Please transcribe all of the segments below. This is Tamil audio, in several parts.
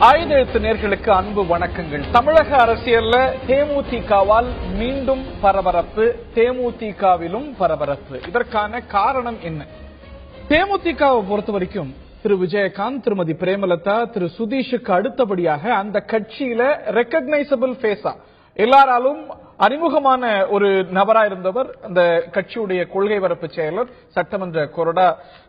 ஆயுதெழுத்து நேயர்களுக்கு அன்பு வணக்கங்கள். தமிழக அரசியல்ல தேமுதிகவால் மீண்டும் பரபரப்பு, தேமுதிகவிலும் பரபரப்பு. இதற்கான காரணம் என்ன? தேமுதிகவை பொறுத்த வரைக்கும் திரு விஜயகாந்த், திருமதி பிரேமலதா, திரு சுதீஷுக்கு அடுத்தபடியாக அந்த கட்சியில ரெகக்னைசபிள் ஃபேஸா எல்லாராலும் அறிமுகமான ஒரு நபரா இருந்தவர் அந்த கட்சியுடைய கொள்கை பரப்பு செயலர், சட்டமன்ற கொறடா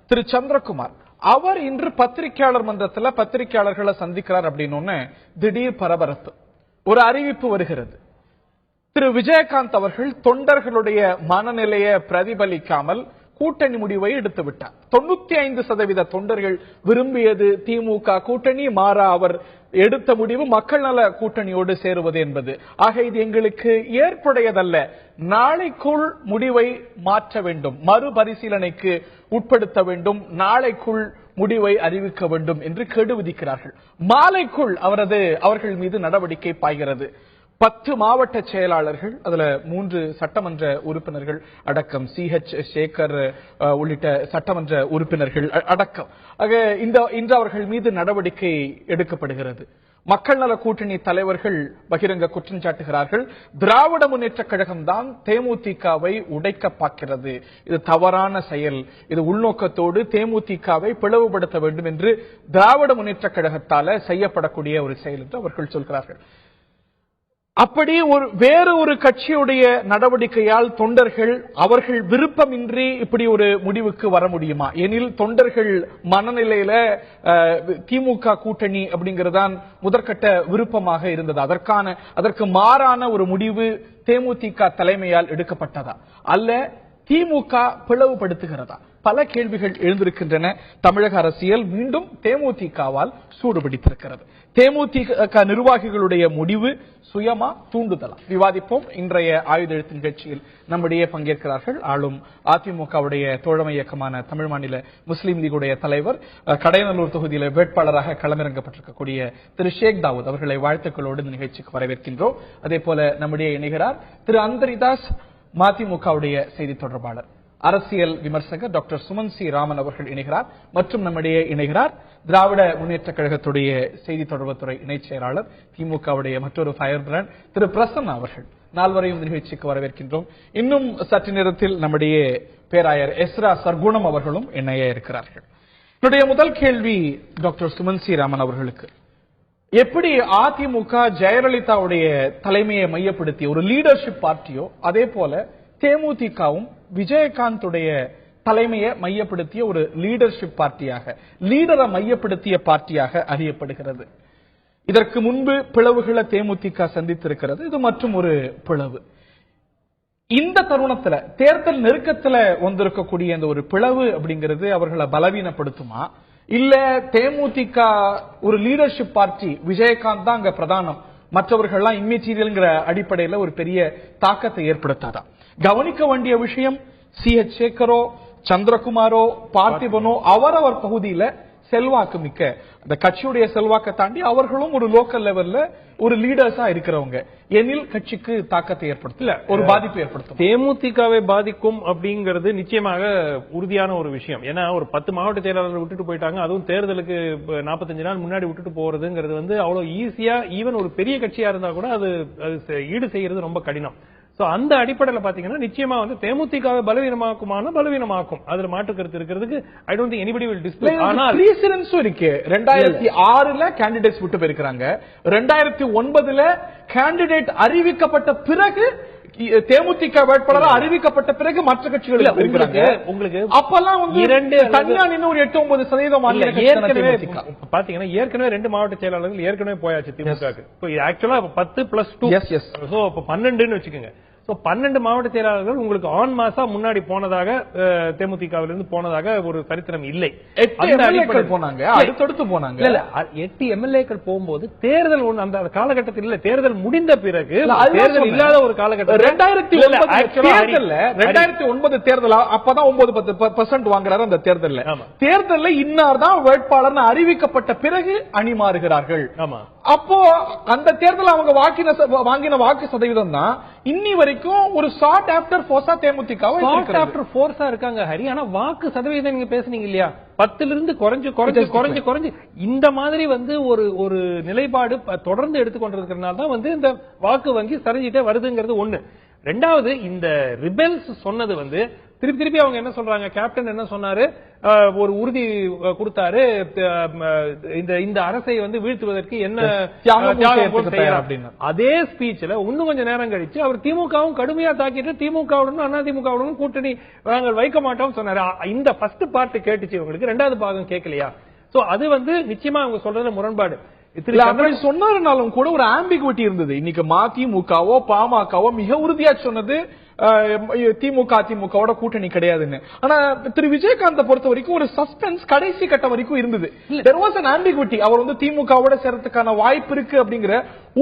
திரு சந்திரகுமார். அவர் இன்று பத்திரிகையாளர் மன்றத்தில் பத்திரிகையாளர்களை சந்திக்கிறார் அப்படின்னு திடீர் பரபரப்பு. ஒரு அறிவிப்பு வருகிறது. திரு விஜயகாந்த் அவர்கள் தொண்டர்களுடைய மனநிலையை பிரதிபலிக்காமல் கூட்டணி முடிவை எடுத்து விட்டார். 95% தொண்டர்கள் விரும்பியது திமுக கூட்டணி, மாறா அவர் எடுத்த முடிவு மக்கள் நல கூட்டணியோடு சேருவது என்பது. ஆக இது எங்களுக்கு ஏற்புடையதல்ல, நாளைக்குள் முடிவை மாற்ற வேண்டும், மறுபரிசீலனைக்கு உட்படுத்த வேண்டும், நாளைக்குள் முடிவை அறிவிக்க வேண்டும் என்று கெடு விதிக்கிறார்கள். மாலைக்குள் அவர்கள் மீது நடவடிக்கை பாய்கிறது. 10 மாவட்ட செயலாளர்கள், அதுல 3 சட்டமன்ற உறுப்பினர்கள் அடக்கம், CH சேகர் உள்ளிட்ட சட்டமன்ற உறுப்பினர்கள் அடக்கம். இன்று அவர்கள் மீது நடவடிக்கை எடுக்கப்படுகிறது. மக்கள் நல கூட்டணி தலைவர்கள் பகிரங்க குற்றம் சாட்டுகிறார்கள். திராவிட முன்னேற்ற கழகம் தான் தேமுதிகவை உடைக்க பார்க்கிறது, இது தவறான செயல், இது உள்நோக்கத்தோடு தேமுதிகவை பிளவுபடுத்த வேண்டும் என்று திராவிட முன்னேற்ற கழகத்தால செய்யப்படக்கூடிய ஒரு செயல் என்று அவர்கள் சொல்கிறார்கள். அப்படி வேறு ஒரு கட்சியுடைய நடவடிக்கையால் தொண்டர்கள் அவர்கள் விருப்பமின்றி இப்படி ஒரு முடிவுக்கு வர முடியுமா? எனில் தொண்டர்கள் மனநிலையில திமுக கூட்டணி அப்படிங்கறதான் முதற்கட்ட விருப்பமாக இருந்தது. அதற்கு மாறான ஒரு முடிவு தேமுதிக தலைமையால் எடுக்கப்பட்டதா, அல்ல திமுக பிளவுபடுத்துகிறதா? பல கேள்விகள் எழுந்திருக்கின்றன. தமிழக அரசியல் மீண்டும் தேமுதிகவால் சூடுபிடித்திருக்கிறது. தேமுதிக நிர்வாகிகளுடைய முடிவு சுயமா, தூண்டுதலா? விவாதிப்போம். இன்றைய ஆயுதெழுத்து நிகழ்ச்சியில் நம்முடைய பங்கேற்கிறார்கள் ஆளும் அதிமுகவுடைய தோழமை இயக்கமான தமிழ் மாநில முஸ்லீம் லீகுடைய தலைவர், கடையநல்லூர் தொகுதியில் வேட்பாளராக களமிறங்கப்பட்டிருக்கக்கூடிய திரு ஷேக் தாவூத் அவர்களை வாழ்த்துக்களோடு இந்த நிகழ்ச்சிக்கு வரவேற்கின்றோம். அதே போல நம்முடைய இணைகிறார் திரு அந்தரிதாஸ், மதிமுகவுடைய செய்தி தொடர்பாளர், அரசியல் விமர்சகர் டாக்டர் சுமன் சி ராமன் அவர்கள் இணைகிறார். மற்றும் நம்முடைய இணைகிறார் திராவிட முன்னேற்ற கழகத்துடைய செய்தி தொடர்புத்துறை இணைச் செயலாளர், திமுகவுடைய மற்றொரு ஃபயர் பிராண்ட் திரு பிரசன்னா அவர்கள். நால்வரையும் நிகழ்ச்சிக்கு வரவேற்கின்றோம். இன்னும் சற்று நேரத்தில் நம்முடைய பேராயர் எஸ்ரா சர்க்குணம் அவர்களும் இணைய இருக்கிறார்கள். என்னுடைய முதல் கேள்வி டாக்டர் சுமன் சி ராமன் அவர்களுக்கு, எப்படி அதிமுக ஜெயலலிதாவுடைய தலைமையை மையப்படுத்திய ஒரு லீடர்ஷிப் பார்ட்டியோ, அதே போல தேமுதிகவும் விஜயகாந்துடைய தலைமையை மையப்படுத்திய ஒரு லீடர்ஷிப் பார்ட்டியாக, லீடரை மையப்படுத்திய பார்ட்டியாக அறியப்படுகிறது. இதற்கு முன்பு பிளவுகளை தேமுதிக சந்தித்திருக்கிறது. இது மற்றும் ஒரு பிளவு. இந்த தருணத்துல தேர்தல் நெருக்கத்துல வந்திருக்கக்கூடிய இந்த ஒரு பிளவு அப்படிங்கிறது அவர்களை பலவீனப்படுத்துமா, இல்ல தேமுதிக ஒரு லீடர்ஷிப் பார்ட்டி, விஜயகாந்த் தான் அங்க பிரதானம், மற்றவர்கள்லாம் இம்மெட்டீரியல்ங்கிற அடிப்படையில் ஒரு பெரிய தாக்கத்தை ஏற்படுத்தாதா? கவனிக்க வேண்டிய விஷயம், CH சேகரோ, சந்திரகுமாரோ, பார்த்திபனோ அவரவர் பகுதியில செல்வாக்கு மிக்க, அந்த கட்சியுடைய செல்வாக்கை தாண்டி அவர்களும் ஒரு லோக்கல் லெவல்ல ஒரு லீடர்ஸா இருக்கிறவங்க. எனில் கட்சிக்கு தாக்கத்தை ஏற்படுத்தல, ஒரு பாதிப்பு ஏற்படுத்தும். தேமுதிகவை பாதிக்கும் அப்படிங்கிறது நிச்சயமாக உறுதியான ஒரு விஷயம். ஏன்னா ஒரு 10 மாவட்ட செயலாளர்கள் விட்டுட்டு போயிட்டாங்க, அதுவும் தேர்தலுக்கு 45 நாள் முன்னாடி விட்டுட்டு போறதுங்கிறது அவ்வளவு ஈஸியா, ஈவன் ஒரு பெரிய கட்சியா இருந்தா கூட அது ஈடு செய்யறது ரொம்ப கடினம். அந்த அடிப்படையில் பாத்தீங்கன்னா நிச்சயமா தேமுதிகவை பலவீனமாக்கும், அதுல மாற்று கருத்து இருக்கிறதுக்கு I don't think anybody will display. ஆனால் பிரீசிடென்ஸும் இருக்கு. 2006ல கேண்டிடேட்ஸ் விட்டு போயிருக்காங்க. 2009ல கேண்டிடேட் அறிவிக்கப்பட்ட பிறகு, தேமுதிக வேட்பாளர் அறிவிக்கப்பட்ட பிறகு மற்ற கட்சிகள் உங்களுக்கு அப்பெல்லாம் 8-9% பாத்தீங்கன்னா ஏற்கனவே 2 மாவட்ட செயலாளர்கள் ஏற்கனவே போயாச்சு திமுக. ஆக்சுவலா 10+2 12 வச்சுக்கோங்க. 12 மாவட்ட செயலாளர்கள் உங்களுக்கு ஆன் மாசா முன்னாடி போனதாக தேமுதிகவிலிருந்து போனதாக ஒரு சரித்திரம் இல்லை. 8 போனாங்க, அடுத்தடுத்து போனாங்க. 8 எம்எல்ஏக்கள் போகும்போது தேர்தல் அந்த காலகட்டத்தில் இல்ல, தேர்தல் முடிந்த பிறகு, தேர்தல் இல்லாத ஒரு காலகட்டம் 2009 தேர்தல். அப்பதான் 9-10% வாங்குறாரு அந்த தேர்தல். தேர்தல் இன்னார் தான் வேட்பாளர் அறிவிக்கப்பட்ட பிறகு அணி மாறுகிறார்கள். அப்போ அந்த தேர்தல் அவங்க வாங்கின வாக்கு சதவீதம் தான் இன்னி வரைக்கும் ஒரு ஷார்ட் ஆஃப்டர் போர்ஸா தேமுதிக இருக்காங்க ஹரி. ஆனா வாக்கு சதவீதம் நீங்க பேசுனீங்க இல்லையா, 10 குறைஞ்சு இந்த மாதிரி வந்து ஒரு நிலைப்பாடு தொடர்ந்து எடுத்துக்கொண்டிருக்கிறதுனால தான் வந்து இந்த வாக்கு வங்கி சரிஞ்சிட்டே வருதுங்கிறது ஒண்ணு. ரெண்டாவது, இந்த ரிபெல்ஸ் சொன்னது வந்து திருப்பி அவங்க என்ன சொல்றாங்க, கேப்டன் என்ன சொன்னாரு, ஒரு உறுதி கொடுத்தாரு, இந்த அரசை வந்து வீழ்த்துவதற்கு என்ன தியாகம். அதே ஸ்பீச்ல இன்னும் கொஞ்சம் நேரம் கழிச்சு அவர் திமுகவும் கடுமையா தாக்கிட்டு திமுகவுடன் அதிமுகவுடன் கூட்டணி நாங்கள் வைக்க மாட்டோம் சொன்னாரு. இந்த ஃபர்ஸ்ட் பார்ட் கேட்டுச்சு உங்களுக்கு, ரெண்டாவது பாகம் கேட்கலையா? சோ அது வந்து நிச்சயமா அவங்க சொல்றதுல முரண்பாடு. சொன்னாலும் கூட ஒரு ஆம்பிகுவிட்டி இருந்தது. இன்னைக்கு மதிமுகவோ பாமகவோ மிக உறுதியா சொன்னது திமுக அதிமுகவோட கூட்டணி கிடையாதுன்னு. ஆனா திரு விஜயகாந்த் பொறுத்த வரைக்கும் ஒரு சஸ்பென்ஸ் கடைசி கட்ட வரைக்கும் இருந்தது. there was an ambiguity. அவர் வந்து திமுகவோட சேர்றதுக்கான வாய்ப்பு இருக்கு அப்படிங்கிற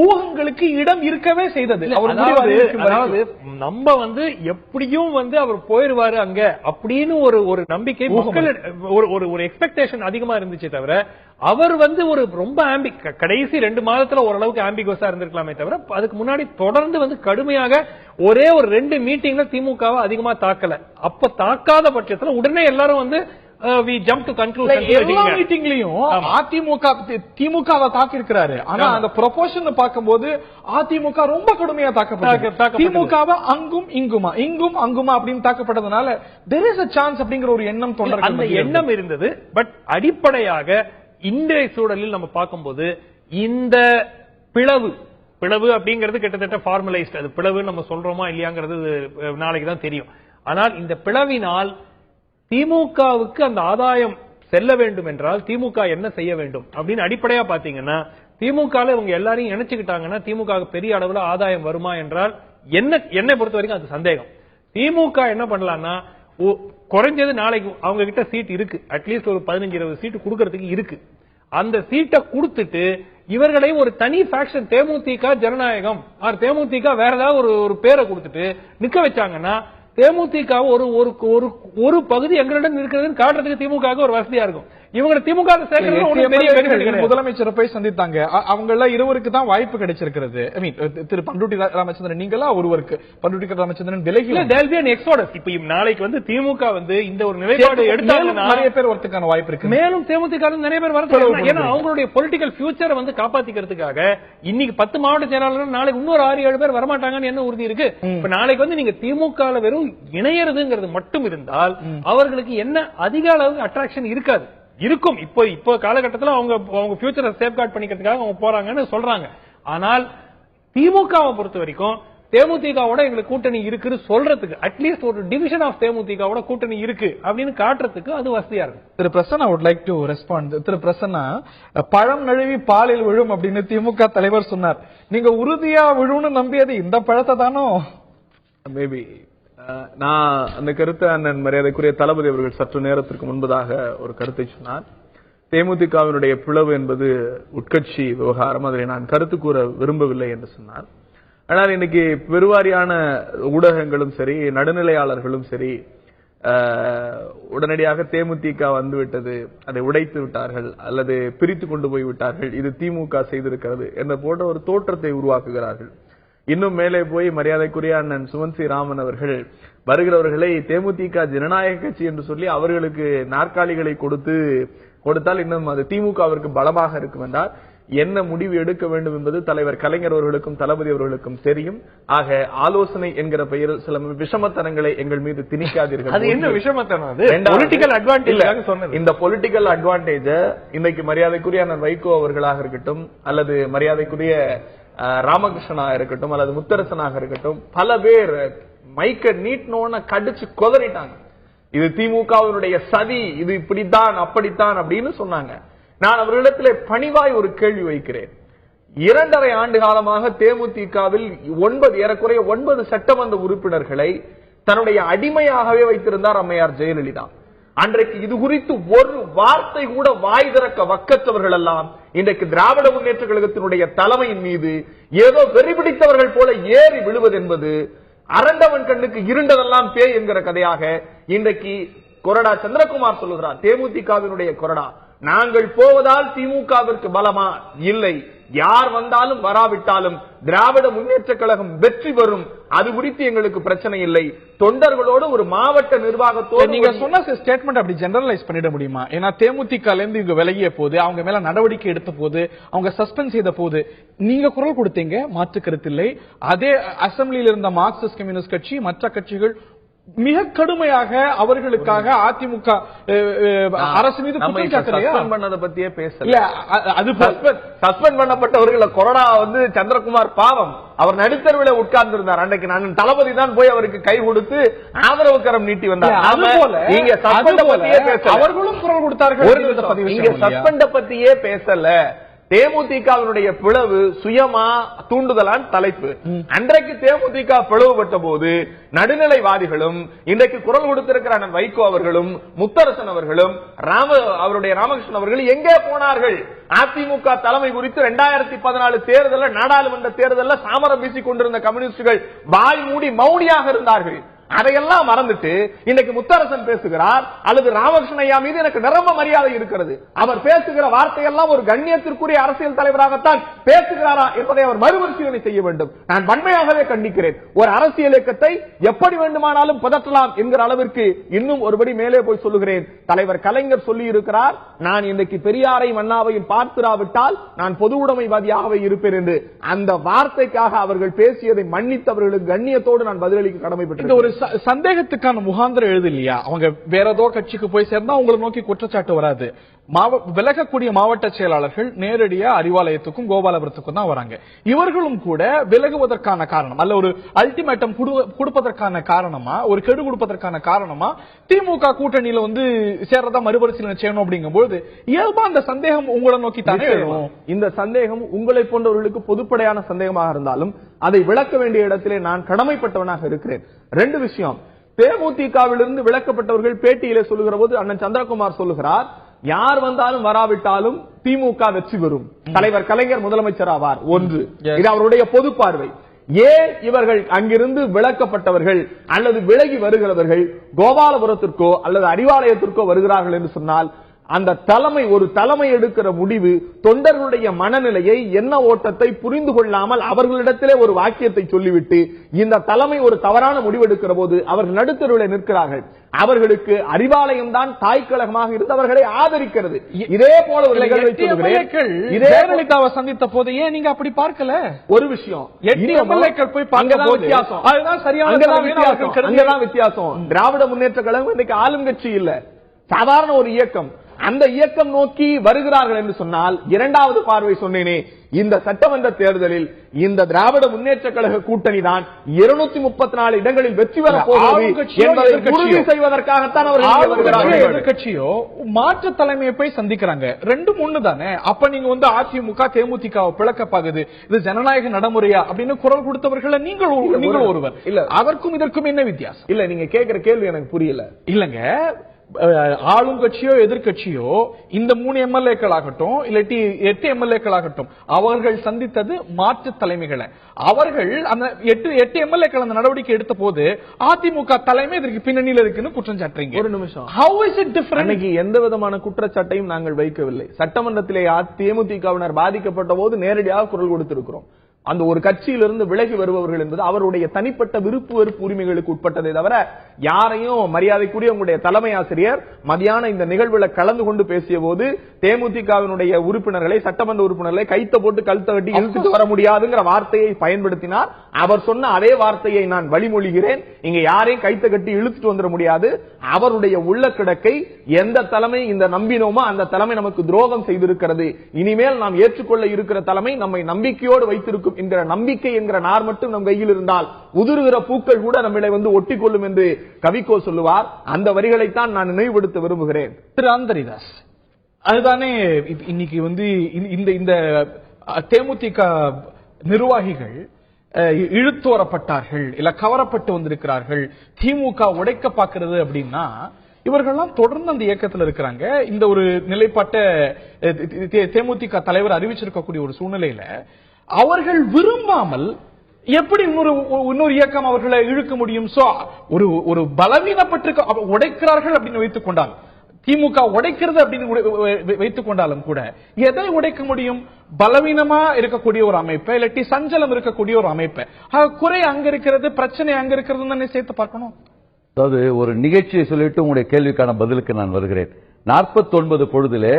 ஊகங்களுக்கு இடம் இருக்கவே செய்தது. அதாவது நம்ம வந்து எப்படியும் வந்து அவர் போயிருவாரு அங்க அப்படின்னு ஒரு நம்பிக்கை, ஒரு எக்ஸ்பெக்டேஷன் அதிகமா இருந்துச்சே தவிர அவர் வந்து ஒரு ரொம்ப கடைசி 2 மாதத்துல ஓரளவுக்கு ஆம்பிகோஸா இருந்திருக்கலாமே தவிர அதுக்கு முன்னாடி தொடர்ந்து வந்து கடுமையாக ஒரே ஒரு 2 மீட்டிங்ல திமுகவை அதிகமா தாக்கல. அப்ப தாக்காத பட்சத்துல உடனே எல்லாரும் வந்து we jump to conclusion. எல்லா மீட்டிங்லயும் அதிமுக திமுகவை தாக்கி இருக்கிறாரு. ஆனா அந்த ப்ரொபோர்ஷன் பார்க்கும்போது அதிமுக ரொம்ப கடுமையா தாக்கப்பட்டது. திமுகவை இங்கும் அங்குமா அப்படின்னு தாக்கப்பட்டதுனால there is a chance அப்படிங்கிற ஒரு எண்ணம் தொண்டர்கள் அந்த எண்ணம் இருந்தது. பட் அடிப்படையாக இன்றைய சூழலில் நம்ம பார்க்கும்போது இந்த பிளவு அப்படிங்கிறது கிட்டத்தட்ட ஃபார்மலைஸ்ட். அது பிளவு நம்ம சொல்றோமா இல்லையாங்கிறது நாளைக்கு தான் தெரியும். ஆனால் இந்த பிளவினால் திமுகவுக்கு அந்த ஆதாயம் செல்ல வேண்டும் என்றால் திமுக என்ன செய்ய வேண்டும் அப்படின்னு அடிப்படையா பாத்தீங்கன்னா, திமுக இவங்க எல்லாரையும் இணைச்சுக்கிட்டாங்கன்னா திமுக பெரிய அளவுல ஆதாயம் வருமா என்றால் என்னை பொறுத்த வரைக்கும் அது சந்தேகம். திமுக என்ன பண்ணலாம்னா, குறைஞ்சது நாளைக்கு அவங்க கிட்ட சீட் இருக்கு, அட்லீஸ்ட் ஒரு 15-20 சீட் கொடுக்கறதுக்கு இருக்கு. அந்த சீட்டை கொடுத்துட்டு இவர்களை ஒரு தனி ஃபேக்ஷன் தேமுதிக ஜனநாயகம் தேமுதிக வேற ஏதாவது ஒரு பேரை கொடுத்துட்டு நிக்க வச்சாங்கன்னா தேமுதிக ஒரு பகுதி எங்களிடம் இருக்கிறதுன்னு காட்டுறதுக்கு திமுக ஒரு வசதியா இருக்கும். இவங்க திமுக முதலமைச்சரை போய் சந்தித்தாங்க. அவங்க இருவருக்கு தான் வாய்ப்பு கிடைச்சிருக்கிறது. திரு பண்ருட்டி ராமச்சந்திரன் நீங்களா ஒருவருக்கு, பண்ருட்டி ராமச்சந்திரன் விலகி இப்ப நாளைக்கு வந்து திமுக வந்து இந்த ஒரு நிலைப்பாடு எடுத்தாங்கன்னா நிறைய பேர் வரதுக்கான வாய்ப்பு இருக்கு. மேலும் தேமுதிக நிறைய பேர் வரது. ஏன்னா அவங்களுடைய பொலிட்டிக்கல் ஃபியூச்சரை வந்து காப்பாத்திக்கிறதுக்காக இன்னைக்கு 10 மாவட்ட செயலாளர்கள் நாளைக்கு இன்னொரு 6-7 பேர் வரமாட்டாங்கன்னு என்ன உறுதி இருக்கு? இப்ப நாளைக்கு வந்து நீங்க திமுக வெறும் இணையறதுங்கிறது மட்டும் இருந்தால் அவர்களுக்கு என்ன அதிக அளவு அட்ராக்ஷன் இருக்காது. இருக்கும் இப்போ காலகட்டத்தில் அவங்க ஃபியூச்சரை சேஃப்கார்ட் பண்ணிக்கிறதுக்காக அவங்க போறாங்கன்னு சொல்றாங்க. ஆனால் திமுகவை பொறுத்த வரைக்கும் தேமுதிகவோட எங்களுக்கு கூட்டணி இருக்குன்னு சொல்றதுக்கு, அட்லீஸ்ட் ஒரு டிவிஷன் ஆஃப் தேமுதிகவோட கூட்டணி இருக்கு அப்படின்னு காட்டுறதுக்கு அது வசதியா இருக்கு. திரு Prasanna would like to respond. திரு பிரசன்னா, பழம் நழுவி பாலில் விழும் அப்படின்னு திமுக தலைவர் சொன்னார். நீங்க உறுதியா விழும்னு நம்பியது இந்த பழத்தை தானோ? மேபி நான் அந்த கருத்தை அண்ணன் மரியாதைக்குரிய தளபதி அவர்கள் சற்று நேரத்திற்கு முன்பதாக ஒரு கருத்தை சொன்னார். தேமுதிகவினுடைய பிளவு என்பது உட்கட்சி விவகாரம், அதில் நான் கருத்து கூற விரும்பவில்லை என்று சொன்னார். ஆனால் இன்னைக்கு பெருவாரியான ஊடகங்களும் சரி, நடுநிலையாளர்களும் சரி, உடனடியாக தேமுதிக வந்துவிட்டது, அதை உடைத்து விட்டார்கள் அல்லது பிரித்து கொண்டு போய் விட்டார்கள், இது திமுக செய்திருக்கிறது என்ற போன்ற ஒரு தோற்றத்தை உருவாக்குகிறார்கள். இன்னும் மேலே போய் மரியாதைக்குரிய அண்ணன் சுமன் சி ராமன் அவர்கள் வருகிறவர்களை தேமுதிக ஜனநாயக கட்சி என்று சொல்லி அவர்களுக்கு நாற்காலிகளை கொடுத்தால் இன்னும் அது திமுகவிற்கு பலமாக இருக்கும் என்றால் என்ன முடிவு எடுக்க வேண்டும் என்பது தலைவர் கலைஞர் அவர்களுக்கும் தளபதி அவர்களுக்கும் தெரியும். ஆக ஆலோசனை என்கிற பெயரில் சில விஷமத்தனங்களை எங்கள் மீது திணிக்காதீர்கள். அது என்ன விஷமத்தனம்? இந்த பொலிட்டிக்கல் அட்வான்டேஜ் இன்னைக்கு மரியாதைக்குரிய அண்ணன் வைகோ அவர்களாக இருக்கட்டும், அல்லது மரியாதைக்குரிய ராமகிருஷ்ணனாக இருக்கட்டும், அல்லது முத்தரசனாக இருக்கட்டும், பல பேர் மைக்க நீட்னோன்னு கடிச்சு கொதறிட்டாங்க. இது திமுகவினுடைய சதி, இது இப்படித்தான் அப்படித்தான் அப்படின்னு சொன்னாங்க. நான் அவர்களிடத்திலே பணிவாய் ஒரு கேள்வி வைக்கிறேன். 2.5 ஆண்டு காலமாக தேமுதிகவில் ஏறக்குறைய 9 சட்டமன்ற உறுப்பினர்களை தன்னுடைய அடிமையாகவே வைத்திருந்தார் அம்மையார் ஜெயலலிதா. அன்றைக்கு இது குறித்து ஒரு வார்த்தை கூட வாய் திறக்க வக்கற்றவர்கள் எல்லாம் இன்றைக்கு திராவிட முன்னேற்ற கழகத்தினுடைய தலைமையின் மீது ஏதோ வெறிபிடித்தவர்கள் போல ஏறி விழுவது என்பது அரண்டவன் கண்ணுக்கு இருண்டதெல்லாம் பேய் என்கிற கதையாக இன்றைக்கு கொறடா சந்திரகுமார் சொல்லுகிறார். தேமுதிகவினுடைய கொறடா நாங்கள் போவதால் திமுகவிற்கு பலமா? இல்லை. யார் வந்தாலும் வராவிட்டாலும் திராவிட முன்னேற்ற கழகம் வெற்றி பெறும். அது குறித்து எங்களுக்கு பிரச்சனை இல்லை. தொண்டர்களோடு ஒரு மாவட்ட நிர்வாகத்தோடு நீங்க சொன்ன ஸ்டேட்மெண்ட் அப்படி ஜெனரலைஸ் பண்ணிட முடியுமா? ஏன்னா தேமுதிக இவங்க விலகிய போது, அவங்க மேல நடவடிக்கை எடுத்த போது, அவங்க சஸ்பெண்ட் செய்த போது நீங்க குரல் கொடுத்தீங்க, மாற்று கருத்தில்லை. அதே அசம்பிளியில் இருந்த மார்க்சிஸ்ட் கம்யூனிஸ்ட் கட்சி, மற்ற கட்சிகள் மிக கடுமையாக அவர்களுக்காக அதிமுக அரசு மீது சஸ்பெண்ட் பண்ணதை பத்தியே பேசல. அது சஸ்பெண்ட் பண்ணப்பட்டவர்கள் கொரோனா சந்திரகுமார் பாவம் அவர் நடுத்தருவில உட்கார்ந்து இருந்தார். அன்றைக்கு நான் தளபதி தான் போய் அவருக்கு கை கொடுத்து ஆதரவு கரம் நீட்டி வந்தார். அவர்களும் குரல் கொடுத்தார்கள். நீங்க சஸ்பெண்ட பத்தியே பேசல. தேமுதிகவினுடைய பிளவு சுயமா தூண்டுதலான் தலைப்பு. அன்றைக்கு தேமுதிக பிளவுபட்ட போது நடுநிலைவாதிகளும் இன்றைக்கு குரல் கொடுத்திருக்கிற அண்ணன் வைகோ அவர்களும் முத்தரசன் அவர்களும் அவருடைய ராமகிருஷ்ணன் அவர்கள் எங்கே போனார்கள்? அதிமுக தலைமை குறித்து 2014 தேர்தலில், நாடாளுமன்ற தேர்தலில் சாமரம் வீசிக் கொண்டிருந்த கம்யூனிஸ்டுகள் வாய் மூடி மௌனியாக இருந்தார்கள். அதையெல்லாம் மறந்துட்டு இன்னைக்கு முத்தரசன் பேசுகிறார், அல்லது ராமகிருஷ்ணன் ஐயா மீது எனக்கு நிரம்ப மரியாதை இருக்கிறது, அவர் பேசுகிற வார்த்தையெல்லாம் ஒரு கண்ணியத்திற்குரிய அரசியல் தலைவராகத்தான் பேசுகிறாரா என்பதை அவர் மறுபரிசீலனை செய்ய வேண்டும். நான் வன்மையாகவே கண்டிக்கிறேன். ஒரு அரசியல் இயக்கத்தை எப்படி வேண்டுமானாலும் பதற்றலாம் என்கிற அளவிற்கு இன்னும் ஒருபடி மேலே போய் சொல்லுகிறேன். தலைவர் கலைஞர் சொல்லி இருக்கிறார், நான் இன்றைக்கு பெரியாரையும் அண்ணாவையும் பார்த்திராவிட்டால் நான் பொது உடைமைவாதியாகவே இருப்பேன் என்று. அந்த வார்த்தைக்காக அவர்கள் பேசியதை மன்னித்தவர்களுக்கு கண்ணியத்தோடு நான் பதிலளிக்க கடமைப்பட்டேன். சந்தேகத்துக்கான முகாந்திரம் எழுது இல்லையா? அவங்க வேற ஏதோ கட்சிக்கு போய் சேர்ந்தா உங்களை நோக்கி குற்றச்சாட்டு வராது. விலகக்கூடிய மாவட்ட செயலாளர்கள் நேரடியா அறிவாலயத்துக்கும் கோபாலபுரத்துக்கும் தான் வராங்க. இவர்களும் கூட விலகுவதற்கான காரணம் அல்ல, ஒரு அல்டிமேட்டம் கொடுப்பதற்கான காரணமா, ஒரு கெடு கொடுப்பதற்கான காரணமா திமுக கூட்டணியில சேர்றதா மறுபரிசீலனை செய்யணும் அப்படிங்கும்போது இயல்பா அந்த சந்தேகம் உங்களை நோக்கி தானே எழும். இந்த சந்தேகம் உங்களை போன்றவர்களுக்கு பொதுப்படையான சந்தேகமாக இருந்தாலும் அதை விளக்க வேண்டிய இடத்திலே நான் கடமைப்பட்டவனாக இருக்கிறேன். ரெண்டு விஷயம். தேமுதிகவிலிருந்து விலக்கப்பட்டவர்கள் பேட்டியிலே சொல்லுகிற போது அண்ணன் சந்திரகுமார் சொல்லுகிறார், யார் வந்தாலும் வராவிட்டாலும் திமுக வெற்றி பெறும், தலைவர் கலைஞர் முதலமைச்சர் ஆவார். ஒன்று, இது அவருடைய பொது பார்வை. ஏன் இவர்கள் அங்கிருந்து விலக்கப்பட்டவர்கள் அல்லது விலகி வருகிறவர்கள் கோபாலபுரத்திற்கோ அல்லது அறிவாலயத்திற்கோ வருகிறார்கள் என்று சொன்னால், அந்த தலைமை ஒரு தலைமை எடுக்கிற முடிவு தொண்டர்களுடைய மனநிலையை, என்ன ஓட்டத்தை புரிந்து கொள்ளாமல் அவர்களிடத்திலே ஒரு வாக்கியத்தை சொல்லிவிட்டு இந்த தலைமை ஒரு தவறான முடிவு எடுக்கிற போது அவர்கள் நடுத்தருவில் நிற்கிறார்கள். அவர்களுக்கு அறிவாலயம் தான் தாய்க்கழகமாக இருந்து அவர்களை ஆதரிக்கிறது. இதே போல ஒரு நிகழ்வை ஜெயலலிதாவை சந்தித்த போது ஏன் நீங்க அப்படி பார்க்கல? ஒரு விஷயம், போய் வித்தியாசம், அதுதான் சரியான வித்தியாசம். திராவிட முன்னேற்ற கழகம் இன்னைக்கு ஆளும் கட்சி இல்ல, சாதாரண ஒரு இயக்கம். அந்த இயக்கம் நோக்கி வருகிறார்கள் என்று சொன்னால், இரண்டாவது பார்வை சொன்னேனே, இந்த சட்டமன்ற தேர்தலில் இந்த திராவிட முன்னேற்ற கழக கூட்டணி தான் 234 இடங்களில் வெற்றி பெற போகிறது என்பதை உறுதி செய்வதற்காகத்தான் அவர்கள் எதிர்கட்சியோ மாற்று தலைமையை போய் சந்திக்கிறாங்க. ரெண்டும் ஒண்ணு தானே. அப்ப நீங்க அதிமுக தேமுதிக பிளக்க பாக்குது, இது ஜனநாயக நடைமுறையா அப்படின்னு குரல் கொடுத்தவர்கள் நீங்கள் ஒருவர் இல்ல. அதற்கும் இதற்கும் என்ன வித்தியாசம்? இல்ல, நீங்க கேட்கிற கேள்வி எனக்கு புரியல. இல்லங்க, ஆளும் கட்சியோ எதிர்கட்சியோ இந்த 3 எம்எல்ஏக்கள் ஆகட்டும் இல்லாட்டி 8 எம்எல்ஏக்கள் ஆகட்டும், அவர்கள் சந்தித்தது மாற்று தலைமைகளை. அவர்கள் அந்த 8 எம்எல்ஏக்கள் அந்த நடவடிக்கை எடுத்த போது அதிமுக தலைமை இதற்கு பின்னணியில் இருக்குன்னு குற்றம் சாட்டுறீங்க. ஒரு நிமிஷம், how is it different? அன்னைக்கு எந்த விதமான குற்றச்சாட்டையும் நாங்கள் வைக்கவில்லை. சட்டமன்றத்திலே தேமுதிகவினர் பாதிக்கப்பட்ட போது நேரடியாக குரல் கொடுத்திருக்கிறோம். அந்த ஒரு கட்சியிலிருந்து விலகி வருபவர்கள் என்பது அவருடைய தனிப்பட்ட விருப்பு வெறுப்பு உரிமைகளுக்கு உட்பட்டதை தவிர யாரையும், மரியாதைக்குரிய உங்களுடைய தலைமை ஆசிரியர் மதியான இந்த நிகழ்வுல கலந்து கொண்டு பேசிய போது தேமுதிகவினுடைய உறுப்பினர்களை, சட்டமன்ற உறுப்பினர்களை கைத்த போட்டு கழுத்த கட்டி இழுத்துட்டு வர முடியாதுங்கிற வார்த்தையை பயன்படுத்தினார். அவர் சொன்ன அதே வார்த்தையை நான் வழிமொழிகிறேன். இங்க யாரையும் கைத்த கட்டி இழுத்துட்டு வந்துட முடியாது. அவருடைய உள்ள கிடக்கை எந்த தலைமை இந்த நம்பினோமோ அந்த தலைமை நமக்கு துரோகம் செய்திருக்கிறது. இனிமேல் நாம் ஏற்றுக்கொள்ள இருக்கிற தலைமை நம்மை நம்பிக்கையோடு வைத்திருக்கும் என்கிற நம்பிக்கை என்கிற நார் மட்டும் நம் கையில் இருந்தால் உதிர்கிற பூக்கள் கூட நம்மளை ஒட்டி கொள்ளும் என்று கவிக்கோ சொல்லுவார். அந்த வரிகளைத்தான் நான் நினைவுபடுத்த விரும்புகிறேன். திரு அந்தரிதாஸ், அதுதானே இன்னைக்கு இந்த தேமுதிக நிர்வாகிகள் இழுத்து வரப்பட்டார்கள், இல்ல கவரப்பட்டு வந்திருக்கிறார்கள், திமுக உடைக்க பார்க்கிறது அப்படின்னா இவர்கள்லாம் தொடர்ந்து அந்த இயக்கத்தில் இருக்கிறாங்க. இந்த ஒரு நிலைப்பாட்ட தேமுதிக தலைவர் அறிவிச்சிருக்கக்கூடிய ஒரு சூழ்நிலையில அவர்கள் விரும்பாமல் எப்படி இன்னொரு இயக்கம் அவர்களை இழுக்க முடியும்? ஒரு பலவீனப்பட்டு உடைக்கிறார்கள் அப்படின்னு வைத்துக் கொண்டால் திமுக உடைக்கிறது அப்படின்னு வைத்துக் கொண்டாலும் கூட எதை உடைக்க முடியும்? பலவீனமா இருக்கக்கூடிய ஒரு அமைப்பை, இல்லாட்டி சஞ்சலம் இருக்கக்கூடிய ஒரு அமைப்பை. குறை அங்க இருக்கிறது, பிரச்சனை அங்க இருக்கிறது சேர்த்து பார்க்கணும். அதாவது ஒரு நிகழ்ச்சியை சொல்லிட்டு உங்களுடைய கேள்விக்கான பதிலுக்கு நான் வருகிறேன். 49 பொழுதிலே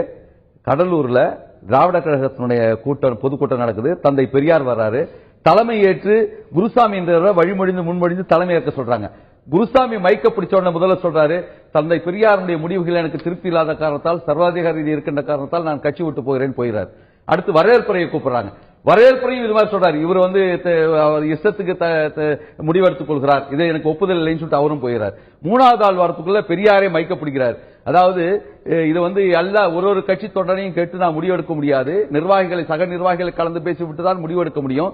கடலூர்ல திராவிட கழகத்தினுடைய கூட்டம், பொதுக்கூட்டம் நடக்குது. தந்தை பெரியார் வர்றாரு. தலைமை ஏற்று குருசாமி என்ற வழிமொழிந்து முன்மொழிந்து தலைமை ஏற்க சொல்றாங்க. குருசாமி மைக்க பிடிச்ச உடனே முதல்ல சொல்றாரு, தந்தை பெரியாருடைய முடிவுகள் எனக்கு திருப்தி இல்லாத காரணத்தால், சர்வாதிகார ரீதி இருக்கின்ற காரணத்தால் நான் கட்சி விட்டு போகிறேன் போகிறார். அடுத்து வரவேற்புரையை கூப்பிடுறாங்க. வரவேற்புரையும் இது மாதிரி சொல்றாரு, இவர் வந்து இஷ்டத்துக்கு முடிவெடுத்துக் கொள்கிறார், இதை எனக்கு ஒப்புதல் இல்லைன்னு சொல்லிட்டு அவரும் போகிறார். 3வது ஆள் வாரத்துக்குள்ள பெரியாரே மைக்க பிடிக்கிறார். அதாவது இது வந்து எல்லா ஒரு கட்சி தொடரையும் கேட்டு நான் முடிவெடுக்க முடியாது, நிர்வாகிகளை சக நிர்வாகிகளை கலந்து பேசிவிட்டு தான் முடிவெடுக்க முடியும்.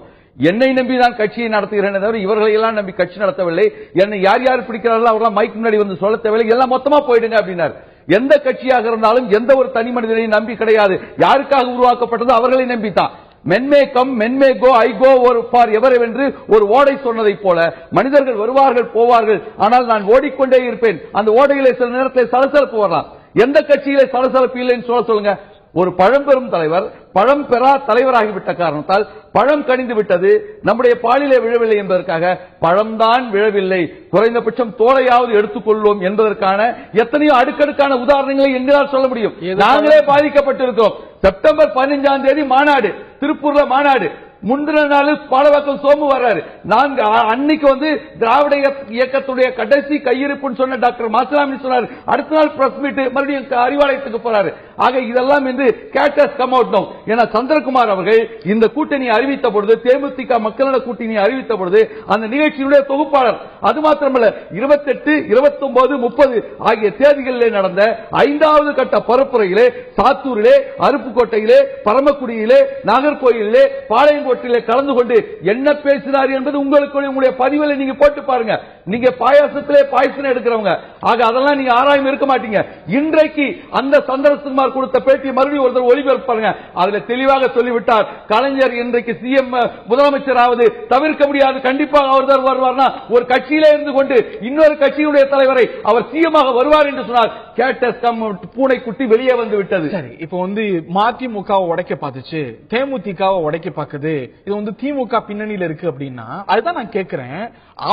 என்னை நம்பி தான் கட்சியை நடத்துகிறேன் தவிர இவர்களை எல்லாம் நம்பி கட்சி நடத்தவில்லை. என்னை யார் யார் பிடிக்கிறார்களோ அவர்களாம் மைக் முன்னாடி வந்து சொல்ல தேவையில்லை, எல்லாம் மொத்தமா போயிடுங்க அப்படின்னார். எந்த கட்சியாக இருந்தாலும் எந்த ஒரு தனி மனிதனையும் நம்பி கிடையாது, யாருக்காக உருவாக்கப்பட்டதோ அவர்களை நம்பித்தான். men may come, men may go, I go for ever என்று ஒரு ஓடை சொன்னதை போல மனிதர்கள் வருவார்கள் போவார்கள், ஆனால் நான் ஓடிக்கொண்டே இருப்பேன். அந்த ஓடையிலே சில நேரத்தில் சலசலப்பு வரலாம். எந்த கட்சியிலே சலசலப்பு இல்லைன்னு சொல்லுங்க. ஒரு பழம்பெரும் தலைவர் பழம் பெறா தலைவராகிவிட்ட காரணத்தால் பழம் கனிந்து விட்டது, நம்முடைய பாலிலே விழவில்லை என்பதற்காக பழம்தான் விழவில்லை, குறைந்தபட்சம் தோலையாவது எடுத்துக்கொள்வோம் என்பதற்கான எத்தனையோ அடுக்கடுக்கான உதாரணங்களை எங்களால் சொல்ல முடியும். நாங்களே பாதிக்கப்பட்டிருக்கிறோம். செப்டம்பர் 15ஆம் தேதி மாநாடு, திருப்பூர்ல மாநாடு. முந்தின நாள் பாலவாக்கம் சோமு வர்றாரு. நாங்க அன்னைக்கு வந்து திராவிட இயக்கத்துடைய கடைசி கையிருப்புன்னு சொன்ன டாக்டர் மாசுராமி சொன்னார். அடுத்த நாள் பிரஸ் மீட் மறுபடியும் அறிவாலயத்துக்கு போறாரு. ஆக இதெல்லாம் வந்து கேட்டஸ் கம் அவுட் நவ். ஏன்னா சந்திரகுமார் அவர்கள் இந்த கூட்டணியை அறிவித்த பொழுது, தேமுதிக மக்கள கூட்டணியை அறிவித்த பொழுது அந்த நிகழ்ச்சியுடைய தொகுப்பாளர். அது மாத்திரமல்ல, 28, 29, 30 ஆகிய தேதிகளிலே நடந்த 5வது கட்ட பரப்புரையிலே சாத்தூரிலே, அருப்புக்கோட்டையிலே, பரமக்குடியிலே, நாகர்கோயிலே, பாளையங்கோட்டையிலே கலந்து கொண்டு என்ன பேசினார் என்பது உங்களுக்கு உங்களுடைய பதிவில் நீங்க போட்டு பாருங்க. நீங்க பாயாசத்திலே பாயசம் எடுக்கிறவங்க, ஆக அதெல்லாம் நீங்க ஆராயம் இருக்க மாட்டீங்க. இன்றைக்கு அந்த சந்திரகுமார் கொடுத்த பேட்டி மறுபடியும் ஒருத்தர் ஒளிபரப்பாருங்க. அதுல தெளிவாக சொல்லிவிட்டார், கலைஞர் இன்றைக்கு சிஎம் முதலமைச்சராவது தவிர்க்க முடியாது, கண்டிப்பாக அவர் தான் வருவார்னா ஒரு கட்சியிலே இருந்து கொண்டு இன்னொரு கட்சியுடைய தலைவரை அவர் சிஎம் வருவார் என்று சொன்னார். கேட்டஸ் கம் பூனை குட்டி வெளியே வந்து விட்டது. சரி, இப்போ வந்து மதிமுகவை உடைக்க பார்த்துச்சு, தேமுதிகவை உடைக்க பார்க்குது, இது வந்து திமுக பின்னணியில் இருக்கு அப்படின்னா அதுதான் நான் கேட்கிறேன்.